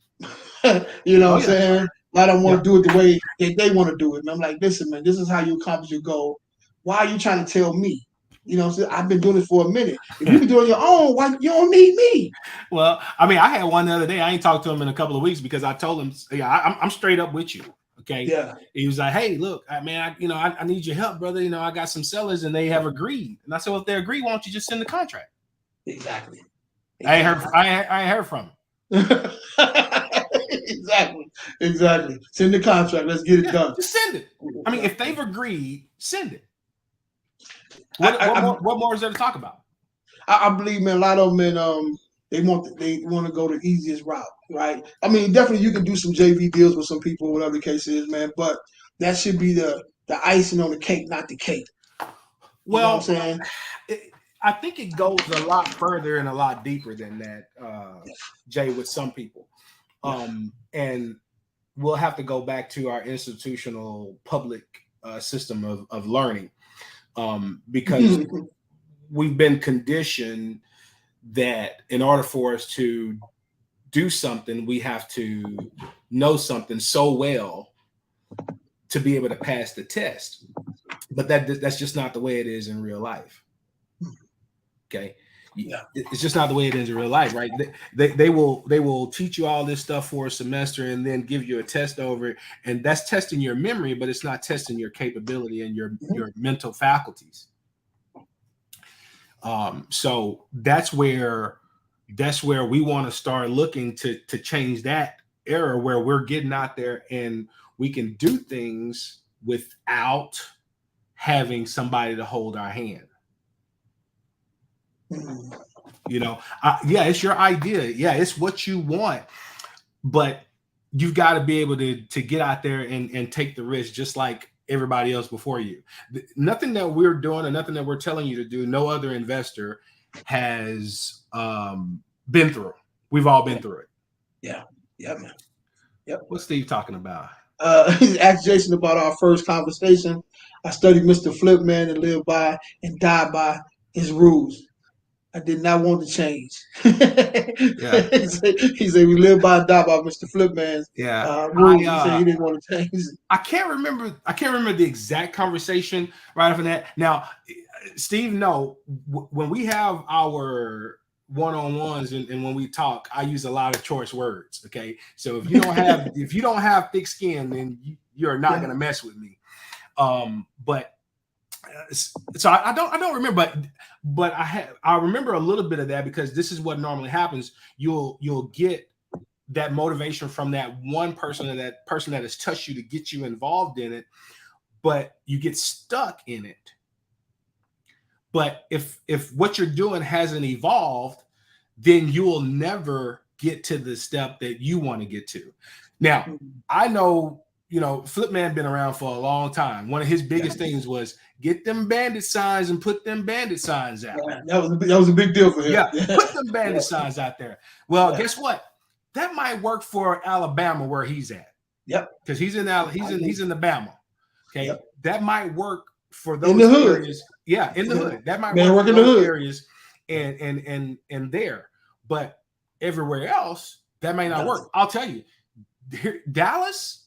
You know what I'm saying? A lot of them want to do it the way they want to do it. And I'm like, listen, man, this is how you accomplish your goal. Why are you trying to tell me? You know what I'm saying? I've been doing it for a minute. If you can do it on your own, why you don't need me? Well, I mean, I had one the other day. I ain't talked to him in a couple of weeks because I told him, I'm straight up with you. Okay. Yeah. He was like, hey, look, man, I need your help, brother. I got some sellers and they have agreed. And I said, well, if they agree, why don't you just send the contract? Exactly. I ain't heard from him. Exactly. Send the contract. Let's get it done. Just send it. I mean, if they've agreed, send it. What more is there to talk about? I believe, man, a lot of men, they want to go the easiest route, right? I mean, definitely you can do some JV deals with some people, whatever the case is, man. But that should be the icing on the cake, not the cake. You know what I'm saying? I think it goes a lot further and a lot deeper than that, Jay, with some people. And we'll have to go back to our institutional public system of learning, because we've been conditioned that in order for us to do something, we have to know something so well to be able to pass the test. But that's just not the way it is in real life. Okay. Yeah. It's just not the way it is in real life, right? They will teach you all this stuff for a semester and then give you a test over it, and that's testing your memory, but it's not testing your capability and your mental faculties. So that's where we want to start looking to change that era, where we're getting out there and we can do things without having somebody to hold our hand. You know, yeah, it's your idea. Yeah, it's what you want, but you've got to be able to get out there and take the risk, just like everybody else before you. Nothing that we're doing or nothing that we're telling you to do, no other investor has been through. We've all been through it. Yeah, man. Yep. What's Steve talking about? He asked Jason about our first conversation. I studied Mr. Flipman and lived by and died by his rules. I did not want to change. Yeah. He said we live by and die by Mr. Flipman's rules. He said he didn't want to change it. I can't remember the exact conversation right after that. Now, Steve, no, when we have our one-on-ones and when we talk, I use a lot of choice words. Okay, so if you don't have thick skin, then you're not gonna mess with me. But so I don't remember, but I remember a little bit of that, because this is what normally happens. You'll get that motivation from that one person, and that person that has touched you to get you involved in it, but you get stuck in it. But if what you're doing hasn't evolved, then you will never get to the step that you want to get to. Now, I know, Flipman been around for a long time. One of his biggest things was get them bandit signs and put them bandit signs out. Yeah, that was a big deal for him. Yeah, put them bandit signs out there. Well, guess what? That might work for Alabama, where he's at. Yep. Because he's in Alabama. Okay. Yep. That might work for those areas. Yeah, in the hood. That might work in those areas and there. But everywhere else, that may not work. I'll tell you, Dallas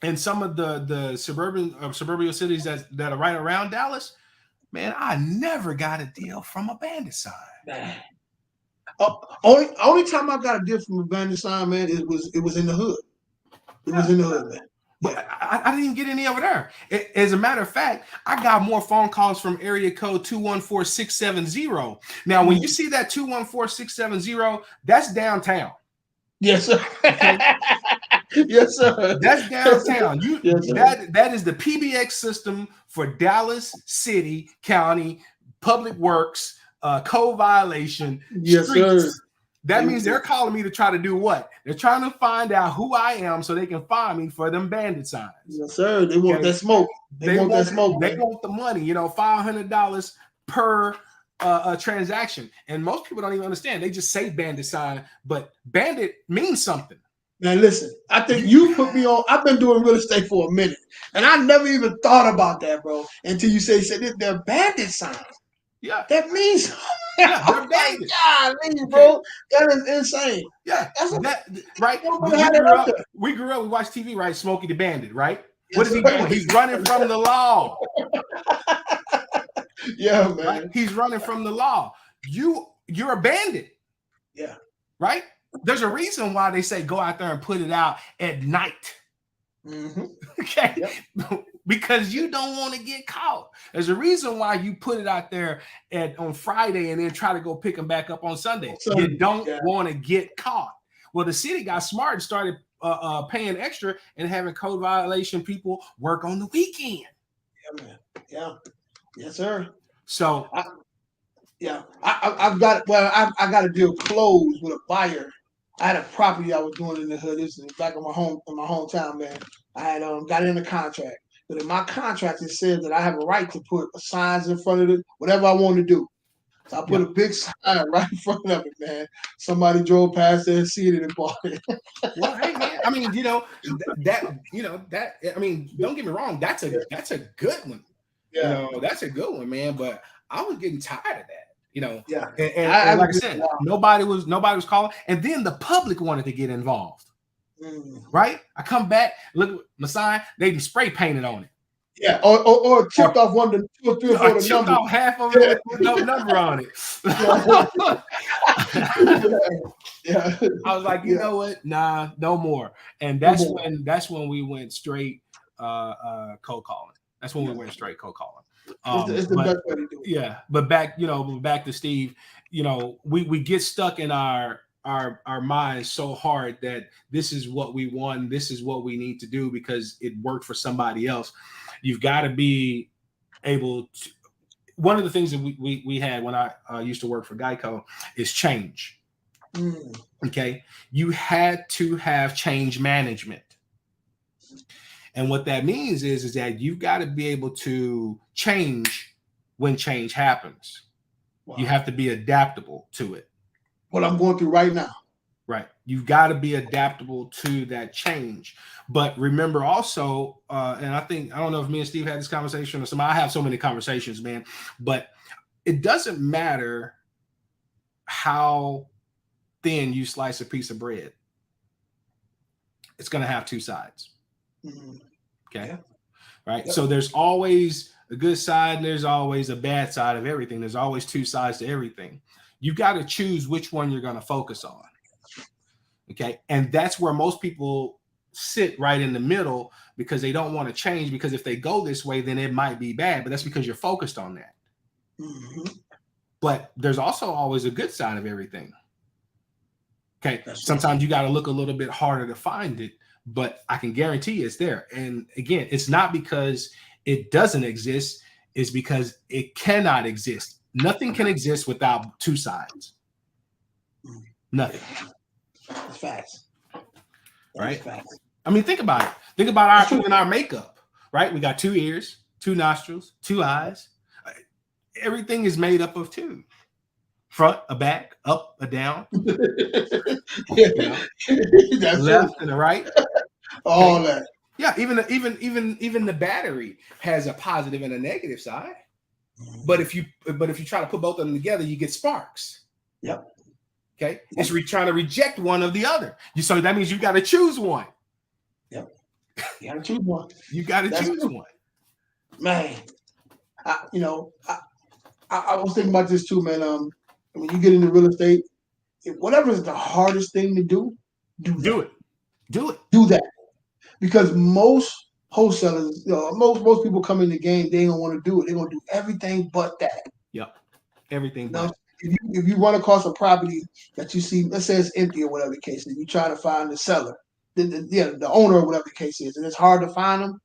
and some of the suburban cities that are right around Dallas, man, I never got a deal from a bandit sign. Man. Only time I got a deal from a bandit sign, man, it was in the hood. It was in the hood, man. But I didn't even get any over there. As a matter of fact, I got more phone calls from area code 214670. Now, when you see that 214670, that's downtown. Yes, sir. Okay? Yes, sir. That's downtown. That is the PBX system for Dallas City, County, Public Works, code violation, yes, streets. Sir. That means they're calling me to try to do what? They're trying to find out who I am so they can find me for them bandit signs. Yes, sir. They want that smoke. They want that smoke. They want the money, $500 per transaction. And most people don't even understand. They just say bandit sign, but bandit means something. Now, listen, I think you put me on. I've been doing real estate for a minute, and I never even thought about that, bro, until you said they're bandit signs. Yeah. That means they're bandits. Golly, bro. That is insane. Yeah. Right. We grew up, we watched TV, right? Smokey the Bandit, right? Yes, what is he doing? He's running from the law. Yeah, man. Right? He's running from the law. You're a bandit. Yeah. Right? There's a reason why they say go out there and put it out at night. Mm-hmm. Okay. Yep. Because you don't want to get caught. There's a reason why you put it out there on Friday and then try to go pick them back up on Sunday. You don't want to get caught. Well, the city got smart and started paying extra and having code violation people work on the weekend. Yeah, man. Yeah. Yes, sir. So, I've got I got a deal closed with a buyer. I had a property I was doing in the hood. This is back in my hometown, man. I had got it in a contract. But in my contract, it says that I have a right to put signs in front of it, whatever I want to do. So I put a big sign right in front of it, man. Somebody drove past there and see it and bought it. Well, hey, man. I mean, I mean, don't get me wrong. That's a good one. Yeah. That's a good one, man. But I was getting tired of that. Yeah. And like I said, nobody was calling, and then the public wanted to get involved. Right? I come back, look at my sign, they spray painted on it. Yeah, or chipped off one of the 2 or 3 or 4 I of the chipped numbers. off half of it with no number on it. Yeah. I was like, you Yeah. know what? Nah, no more. And No that's more. when we went straight cold calling. That's when we went straight cold calling. It's the But best way to do it. yeah, but back to Steve, we get stuck in our minds so hard that this is what we want, this is what we need to do because it worked for somebody else. You've got to be able to. One of the things that we had when I used to work for Geico is change. Okay, you had to have change management, and what that means is that you've got to be able to change when change happens. Wow. You have to be adaptable to it. What I'm going through right now. Right. You've got to be adaptable to that change. But remember also, and I don't know if me and Steve had this conversation or somebody, I have so many conversations, man, but it doesn't matter how thin you slice a piece of bread. It's going to have two sides. Mm-hmm. Okay. Yeah. Right. Yep. So there's always a good side and there's always a bad side of everything. There's always two sides to everything. You've got to choose which one you're going to focus on. Okay. And that's where most people sit right in the middle because they don't want to change, because if they go this way, then it might be bad. But that's because you're focused on that. Mm-hmm. But there's also always a good side of everything. Okay. That's sometimes you got to look a little bit harder to find it, but I can guarantee you it's there. And again, it's not because it doesn't exist. It's because it cannot exist. Nothing can exist without two sides. Nothing. That's facts. Right? Facts. I mean, think about it. Think about our makeup, right? We got 2 ears, 2 nostrils, 2 eyes. Everything is made up of 2. Front, a back, up, a down. That's left and a right. All that. Yeah, even the battery has a positive and a negative side. But if you try to put both of them together, you get sparks. Yep. Okay. It's trying to reject one of the other. So that means you got to choose one. Yep. You got to choose one. You got to choose one. Man, I was thinking about this too, man. When you get into real estate, whatever is the hardest thing to do, do it. Do that. Because most wholesalers, most people come in the game, they don't want to do it. They're going to do everything but that. Yep. Everything now, but. If you run across a property that you see, let's say it's empty or whatever the case is, you try to find the seller, the owner or whatever the case is, and it's hard to find them,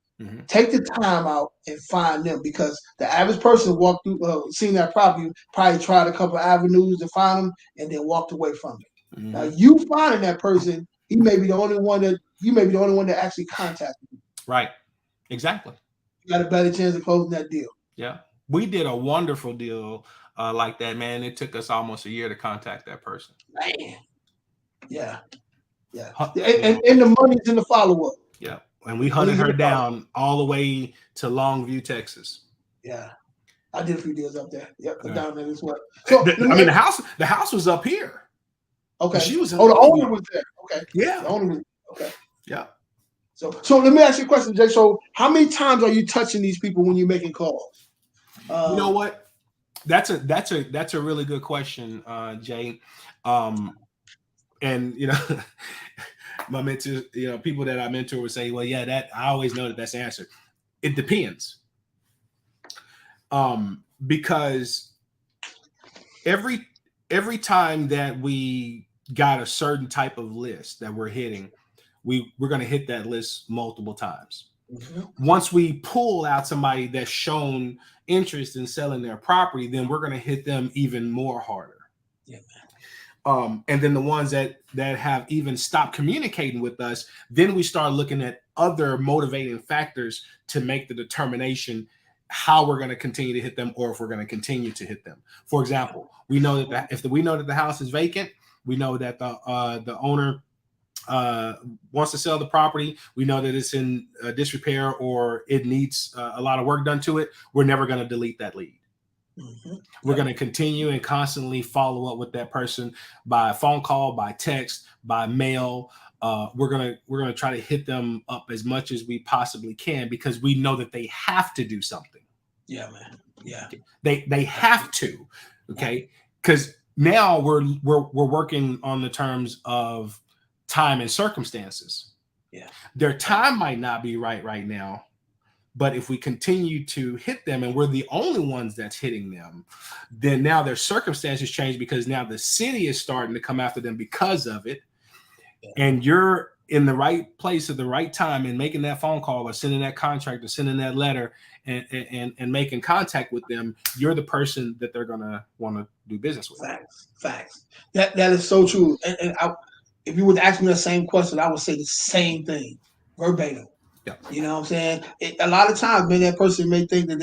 take the time out and find them, because the average person walked through, seen that property, probably tried a couple of avenues to find them and then walked away from it. Now you finding that person, you may be the only one that actually contacted you. Right. Exactly. You got a better chance of closing that deal. Yeah. We did a wonderful deal like that, man. It took us almost a year to contact that person. Man. Yeah. Yeah. And the money's in the follow-up. Yeah. And we hunted her down all the way to Longview, Texas. Yeah. I did a few deals up there. Yep. Down there as well. So the house was up here. Okay. She was the owner was there. Okay. Yeah. The owner was okay. Yeah. So let me ask you a question, Jay. So how many times are you touching these people when you're making calls? You know what? That's a really good question, Jay. And my mentors, people that I mentor would say, well, yeah, that I always know that's the answer. It depends. Because every time that we got a certain type of list that we're hitting, we're going to hit that list multiple times. Mm-hmm. Once we pull out somebody that's shown interest in selling their property, then we're going to hit them even more harder. Yeah. And then the ones that have even stopped communicating with us, then we start looking at other motivating factors to make the determination how we're going to continue to hit them, or if we're going to continue to hit them. For example, we know that if we know that the house is vacant, we know that the owner wants to sell the property, we know that it's in disrepair or it needs a lot of work done to it, we're never going to delete that lead. Mm-hmm. We're going to continue and constantly follow up with that person by phone call, by text, by mail, we're gonna try to hit them up as much as we possibly can because we know that they have to do something. Yeah, man. Yeah. They have to. Okay. Because now we're working on the terms of time and circumstances. Yeah. Their time might not be right now, but if we continue to hit them and we're the only ones that's hitting them, then now their circumstances change because now the city is starting to come after them because of it. Yeah. And you're in the right place at the right time and making that phone call or sending that contract or sending that letter and making contact with them. You're the person that they're gonna want to do business with. Facts. That is so true. And if you would ask me the same question, I would say the same thing, verbatim. Yeah. You know what I'm saying? A lot of times, man, that person may think that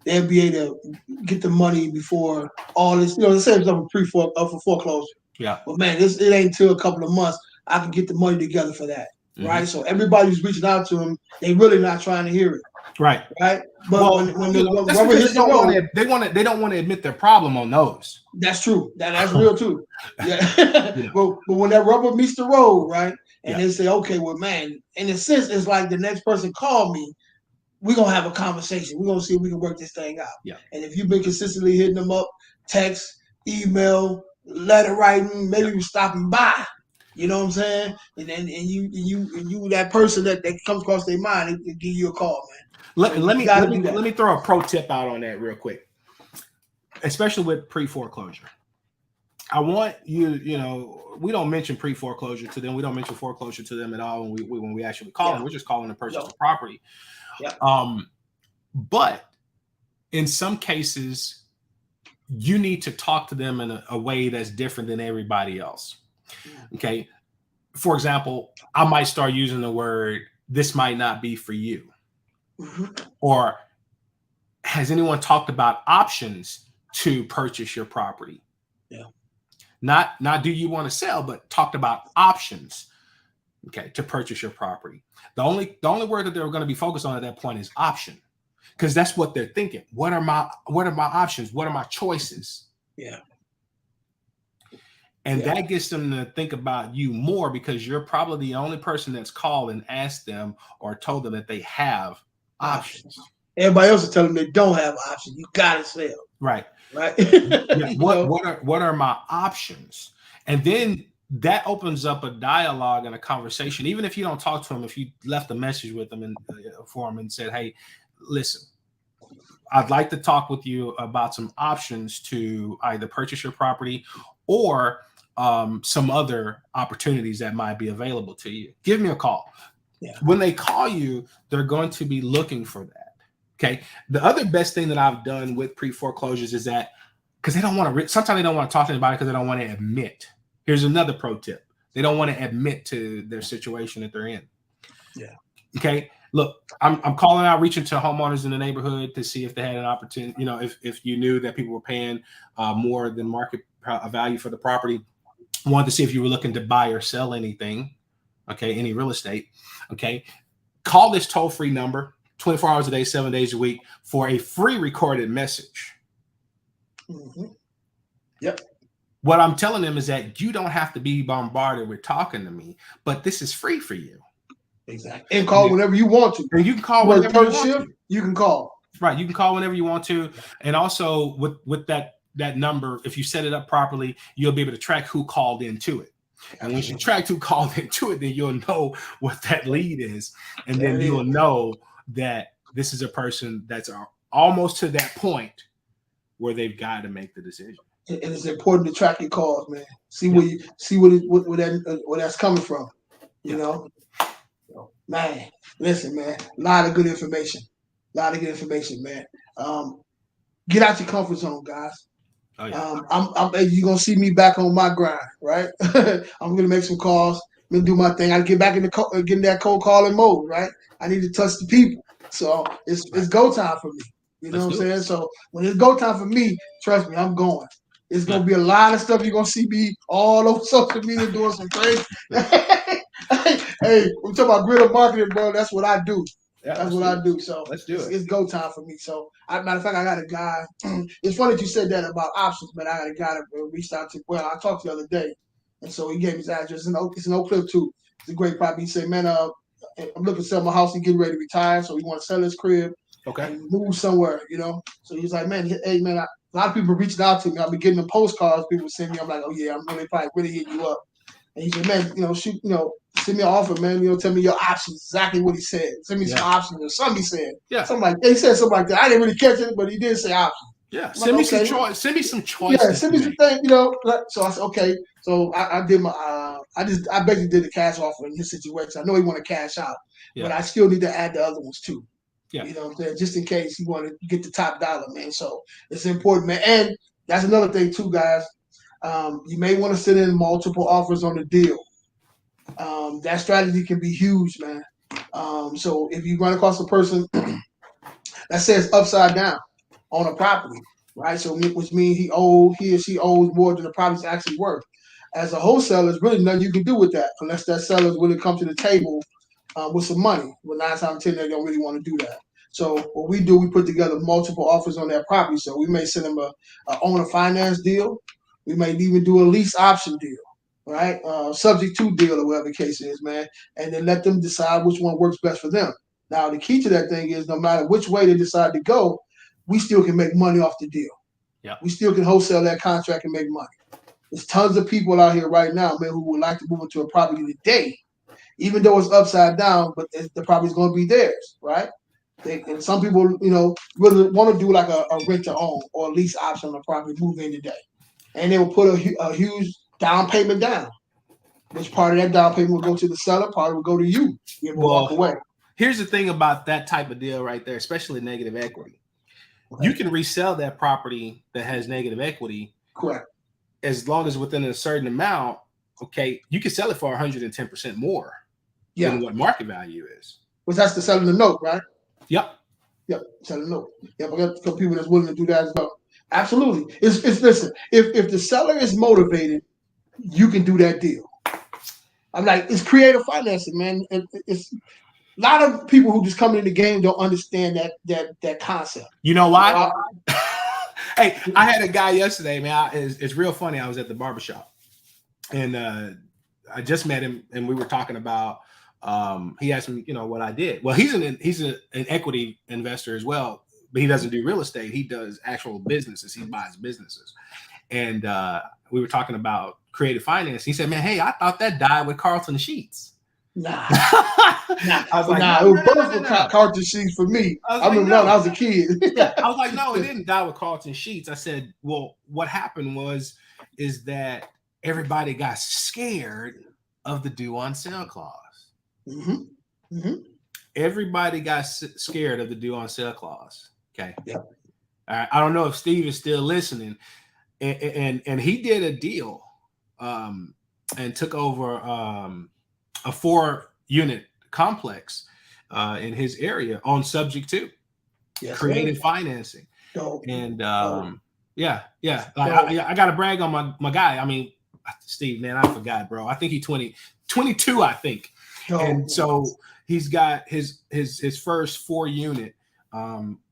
they'll be able to get the money before all this, the same stuff for foreclosure. Yeah. But man, it ain't until a couple of months I can get the money together for that. Mm-hmm. Right. So everybody who's reaching out to them, they really not trying to hear it. Right. Right. But when they don't want to admit their problem on those. That's true. That's real too. Yeah. But when that rubber meets the road, right? And they say, okay, well, man, in a sense, it's like the next person called me. We're going to have a conversation. We're going to see if we can work this thing out. Yeah. And if you've been consistently hitting them up, text, email, letter writing, maybe even stopping by, you know what I'm saying? And you that person that comes across their mind, they give you a call, man. Let me throw a pro tip out on that real quick, especially with pre-foreclosure. I want we don't mention pre-foreclosure to them. We don't mention foreclosure to them at all when we actually call them. We're just calling to purchase the property. Yeah. But in some cases, you need to talk to them in a way that's different than everybody else. Okay. For example, I might start using the word, this might not be for you. Mm-hmm. Or has anyone talked about options to purchase your property? Yeah. Not do you want to sell, but talked about options, okay, to purchase your property. The only word that they're going to be focused on at that point is option, because that's what they're thinking. What are my options? What are my choices? Yeah. And that gets them to think about you more because you're probably the only person that's called and asked them or told them that they have options. Everybody else is telling them they don't have options. You gotta sell. Right. Right. What are my options? And then that opens up a dialogue and a conversation. Even if you don't talk to them, if you left a message with them for them and said, hey, listen, I'd like to talk with you about some options to either purchase your property or some other opportunities that might be available to you. Give me a call. Yeah. When they call you, they're going to be looking for that. Okay. The other best thing that I've done with pre-foreclosures is that because they don't want to, sometimes they don't want to talk to anybody because they don't want to admit. Here's another pro tip. They don't want to admit to their situation that they're in. Yeah. Okay. Look, I'm calling out, reaching to homeowners in the neighborhood to see if they had an opportunity, if you knew that people were paying more than market value for the property. Wanted to see if you were looking to buy or sell anything. Okay. Any real estate. Okay. Call this toll-free number 24 hours a day, 7 days a week for a free recorded message. Mm-hmm. Yep. What I'm telling them is that you don't have to be bombarded with talking to me, but this is free for you. Exactly. And call whenever you want to. And you can call whenever you want to. You can call. Right. You can call whenever you want to. And also with that number, if you set it up properly, you'll be able to track who called into it. And once you track who called into it, then you'll know what that lead is. And then you'll know that this is a person that's almost to that point where they've got to make the decision. And it's important to track your calls, man. See where that's coming from. You know? Man, listen, man. A lot of good information. Man. Get out your comfort zone, guys. Oh, yeah. You're gonna see me back on my grind, right? I'm gonna make some calls. I'm gonna do my thing. I get back in that cold calling mode, right? I need to touch the people. So it's go time for me. You know what I'm saying? So when it's go time for me, trust me, I'm going. It's gonna be a lot of stuff you're gonna see me all over social media doing some crazy. Hey, we talk about guerrilla marketing, bro. That's what I do. Yeah, that's what I do. So let's do it. It's go time for me. So, matter of fact, I got a guy. It's funny that you said that about options, man. I got a guy that reached out to. Well, I talked the other day, and so he gave me his address. It's an Oak Cliff too. It's a great property. He said, man, I'm looking to sell my house. He's getting ready to retire, so he want to sell his crib Okay. and move somewhere, you know. So he's like, man, hey, man, a lot of people reaching out to me. I've been getting them postcards people send me. I'm like, oh yeah, I'm really probably really hitting you up. And he said, man, shoot, send me an offer, man. Tell me your options. Exactly what he said. Send me some options or something he said. Yeah. He said something like that. I didn't really catch it, but he did say options. Yeah. Send me some choice. Send me some choices. Yeah, send me some things, So I said, okay. So I did my I basically did the cash offer in his situation. I know he want to cash out, but I still need to add the other ones too. Yeah. You know what I'm saying? Just in case you want to get the top dollar, man. So it's important, man. And that's another thing too, guys. You may want to send in multiple offers on the deal. That strategy can be huge, man. So if you run across a person that says upside down on a property, right? So which means he or she owes more than the property's actually worth. As a wholesaler, there's really nothing you can do with that unless that seller's willing to come to the table with some money. But 9 times out of 10, they don't really want to do that. So what we do, we put together multiple offers on that property. So we may send them a owner finance deal. We may even do a lease option deal, right? Subject to deal or whatever the case is, man. And then let them decide which one works best for them. Now, the key to that thing is no matter which way they decide to go, we still can make money off the deal. Yeah. We still can wholesale that contract and make money. There's tons of people out here right now, man, who would like to move into a property today, even though it's upside down, but the property's going to be theirs, right? And some people, really want to do like a rent to own or a lease option on the property, move in today. And they will put a huge down payment down, which part of that down payment will go to the seller, part will go to you. You will walk away. Here's the thing about that type of deal right there, especially negative equity. Okay. You can resell that property that has negative equity. Correct. As long as within a certain amount, okay, you can sell it for 110% more than what market value is. Which that's the selling the note, right? Yep. Selling the note. Yeah, but got some people that's willing to do that as well. Absolutely. It's listen, if the seller is motivated, you can do that deal. I'm like, it's creative financing, man. It's a lot of people who just come in the game don't understand that concept. You know why? Hey, I had a guy yesterday, man. It's real funny. I was at the barbershop, and I just met him, and we were talking about. He asked me, what I did. Well, he's an equity investor as well, but he doesn't do real estate. He does actual businesses. He buys businesses, and we were talking about creative finance. He said, "Man, hey, I thought that died with Carlton Sheets." Nah. I was like, it was birth for Carlton Sheets for me. I remember when I was a kid. I was like, no, it didn't die with Carlton Sheets. I said, well, what happened is that everybody got scared of the due on sale clause. Mm-hmm. Mm-hmm. Everybody got scared of the due on sale clause. Okay. Yeah. All right. I don't know if Steve is still listening, and he did a deal, and took over a 4-unit complex in his area on subject to creative financing. And I got to brag on my guy. I mean, Steve, man, I forgot, bro. I think he's 22, I think. And so he's got his first 4-unit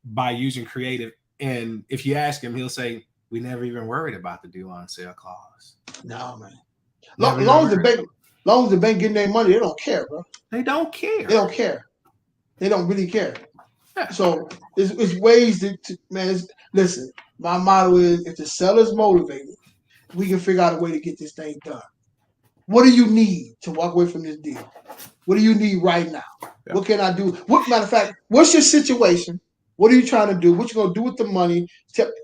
by using creative. And if you ask him, he'll say, we never even worried about the due on sale clause. No, man. Long as the bank getting their money, they don't care, bro. They don't care. They don't care. They don't really care. So it's ways to man. Listen, my motto is if the seller's motivated, we can figure out a way to get this thing done. What do you need to walk away from this deal? What do you need right now? Yeah. What can I do? Matter of fact, what's your situation? What are you trying to do? What you gonna do with the money?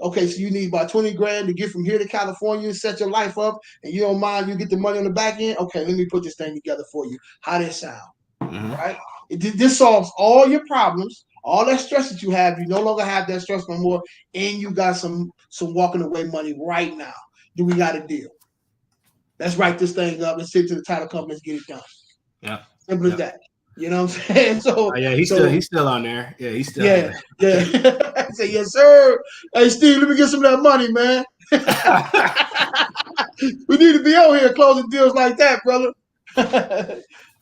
Okay, so you need about 20 grand to get from here to California, set your life up, and you don't mind you get the money on the back end. Okay, let me put this thing together for you. How does it sound? Mm-hmm. Right? This solves all your problems, all that stress that you have. You no longer have that stress no more, and you got some walking away money right now. Do we got a deal? Let's write this thing up and send it to the title company and get it done. Yeah, simple as that. You know what I'm saying? So he's still on there. Yeah, he's still on there. Yeah. I say, yes, sir. Hey, Steve, let me get some of that money, man. We need to be out here closing deals like that, brother.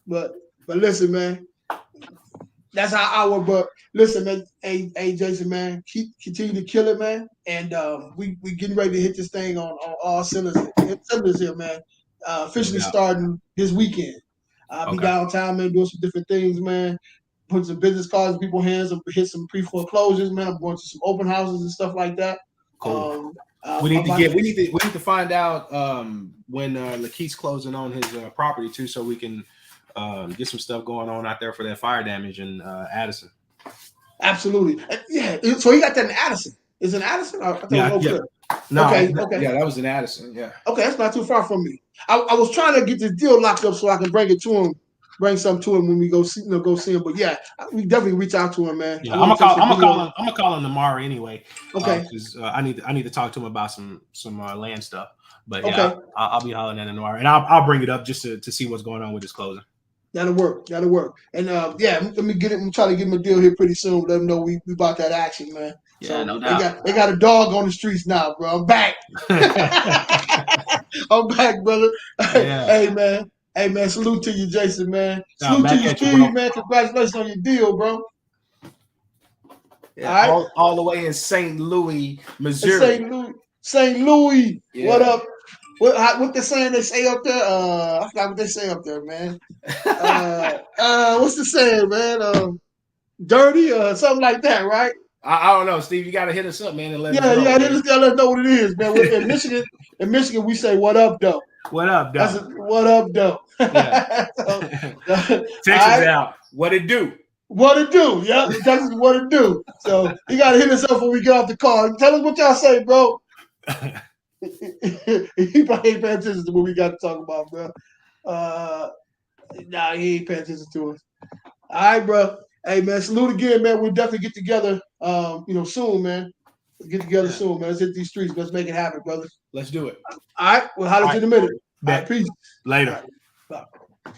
But listen, man. That's our but listen, man. Hey, Jason, man, continue to kill it, man. And we getting ready to hit this thing on all cylinders here, man. Officially starting this weekend. I'll be downtown, man, doing some different things, man. Put some business cards in people's hands, and hit some pre-foreclosures, man. I'm going to some open houses and stuff like that. Cool. We need to find out when Lakeith's closing on his property too, so we can get some stuff going on out there for that fire damage in Addison. Absolutely. Yeah. So he got that in Addison. Is it in Addison? Yeah. No, okay. Yeah, that was in Addison. Yeah. Okay, that's not too far from me. I was trying to get this deal locked up so I can bring it to him, bring something to him when we go see him. But yeah, we definitely reach out to him, man. Yeah, I'm gonna call him tomorrow anyway. Okay. Because I need to talk to him about some land stuff. But yeah, okay. I'll be hollering at him tomorrow, and I'll bring it up just to see what's going on with his closing. That'll work. And yeah, let me get it. I'm trying to give him a deal here pretty soon. Let him know we about that action, man. Yeah, so no doubt. They got a dog on the streets now, bro. I'm back. I'm back, brother. Yeah. Hey man, salute to you, Jason, man. Salute to you, Steve, man. Congratulations on your deal, bro. Yeah, all the way in St. Louis, Missouri. St. Louis. Yeah. What up? What they saying they say up there? I forgot what they say up there, man. What's the saying, man? Dirty or something like that, right? I don't know, Steve. You got to hit us up, man, and let us know. Yeah, just gotta let us know what it is, man. In Michigan, we say "What up, though." What up, though? What up, though? Yeah. Texas out. What it do? What it do? Yeah, Texas, what it do? So you gotta hit us up when we get off the call. Tell us what y'all say, bro. He probably ain't paying attention to what we got to talk about, bro. Nah, he ain't paying attention to us. All right, bro. Hey, man, salute again, man. We'll definitely get together, soon, man. Get together soon, man. Let's hit these streets. Let's make it happen, brother. Let's do it. All right. We'll holler at you in a minute. All right, peace. Later. All right. Bye.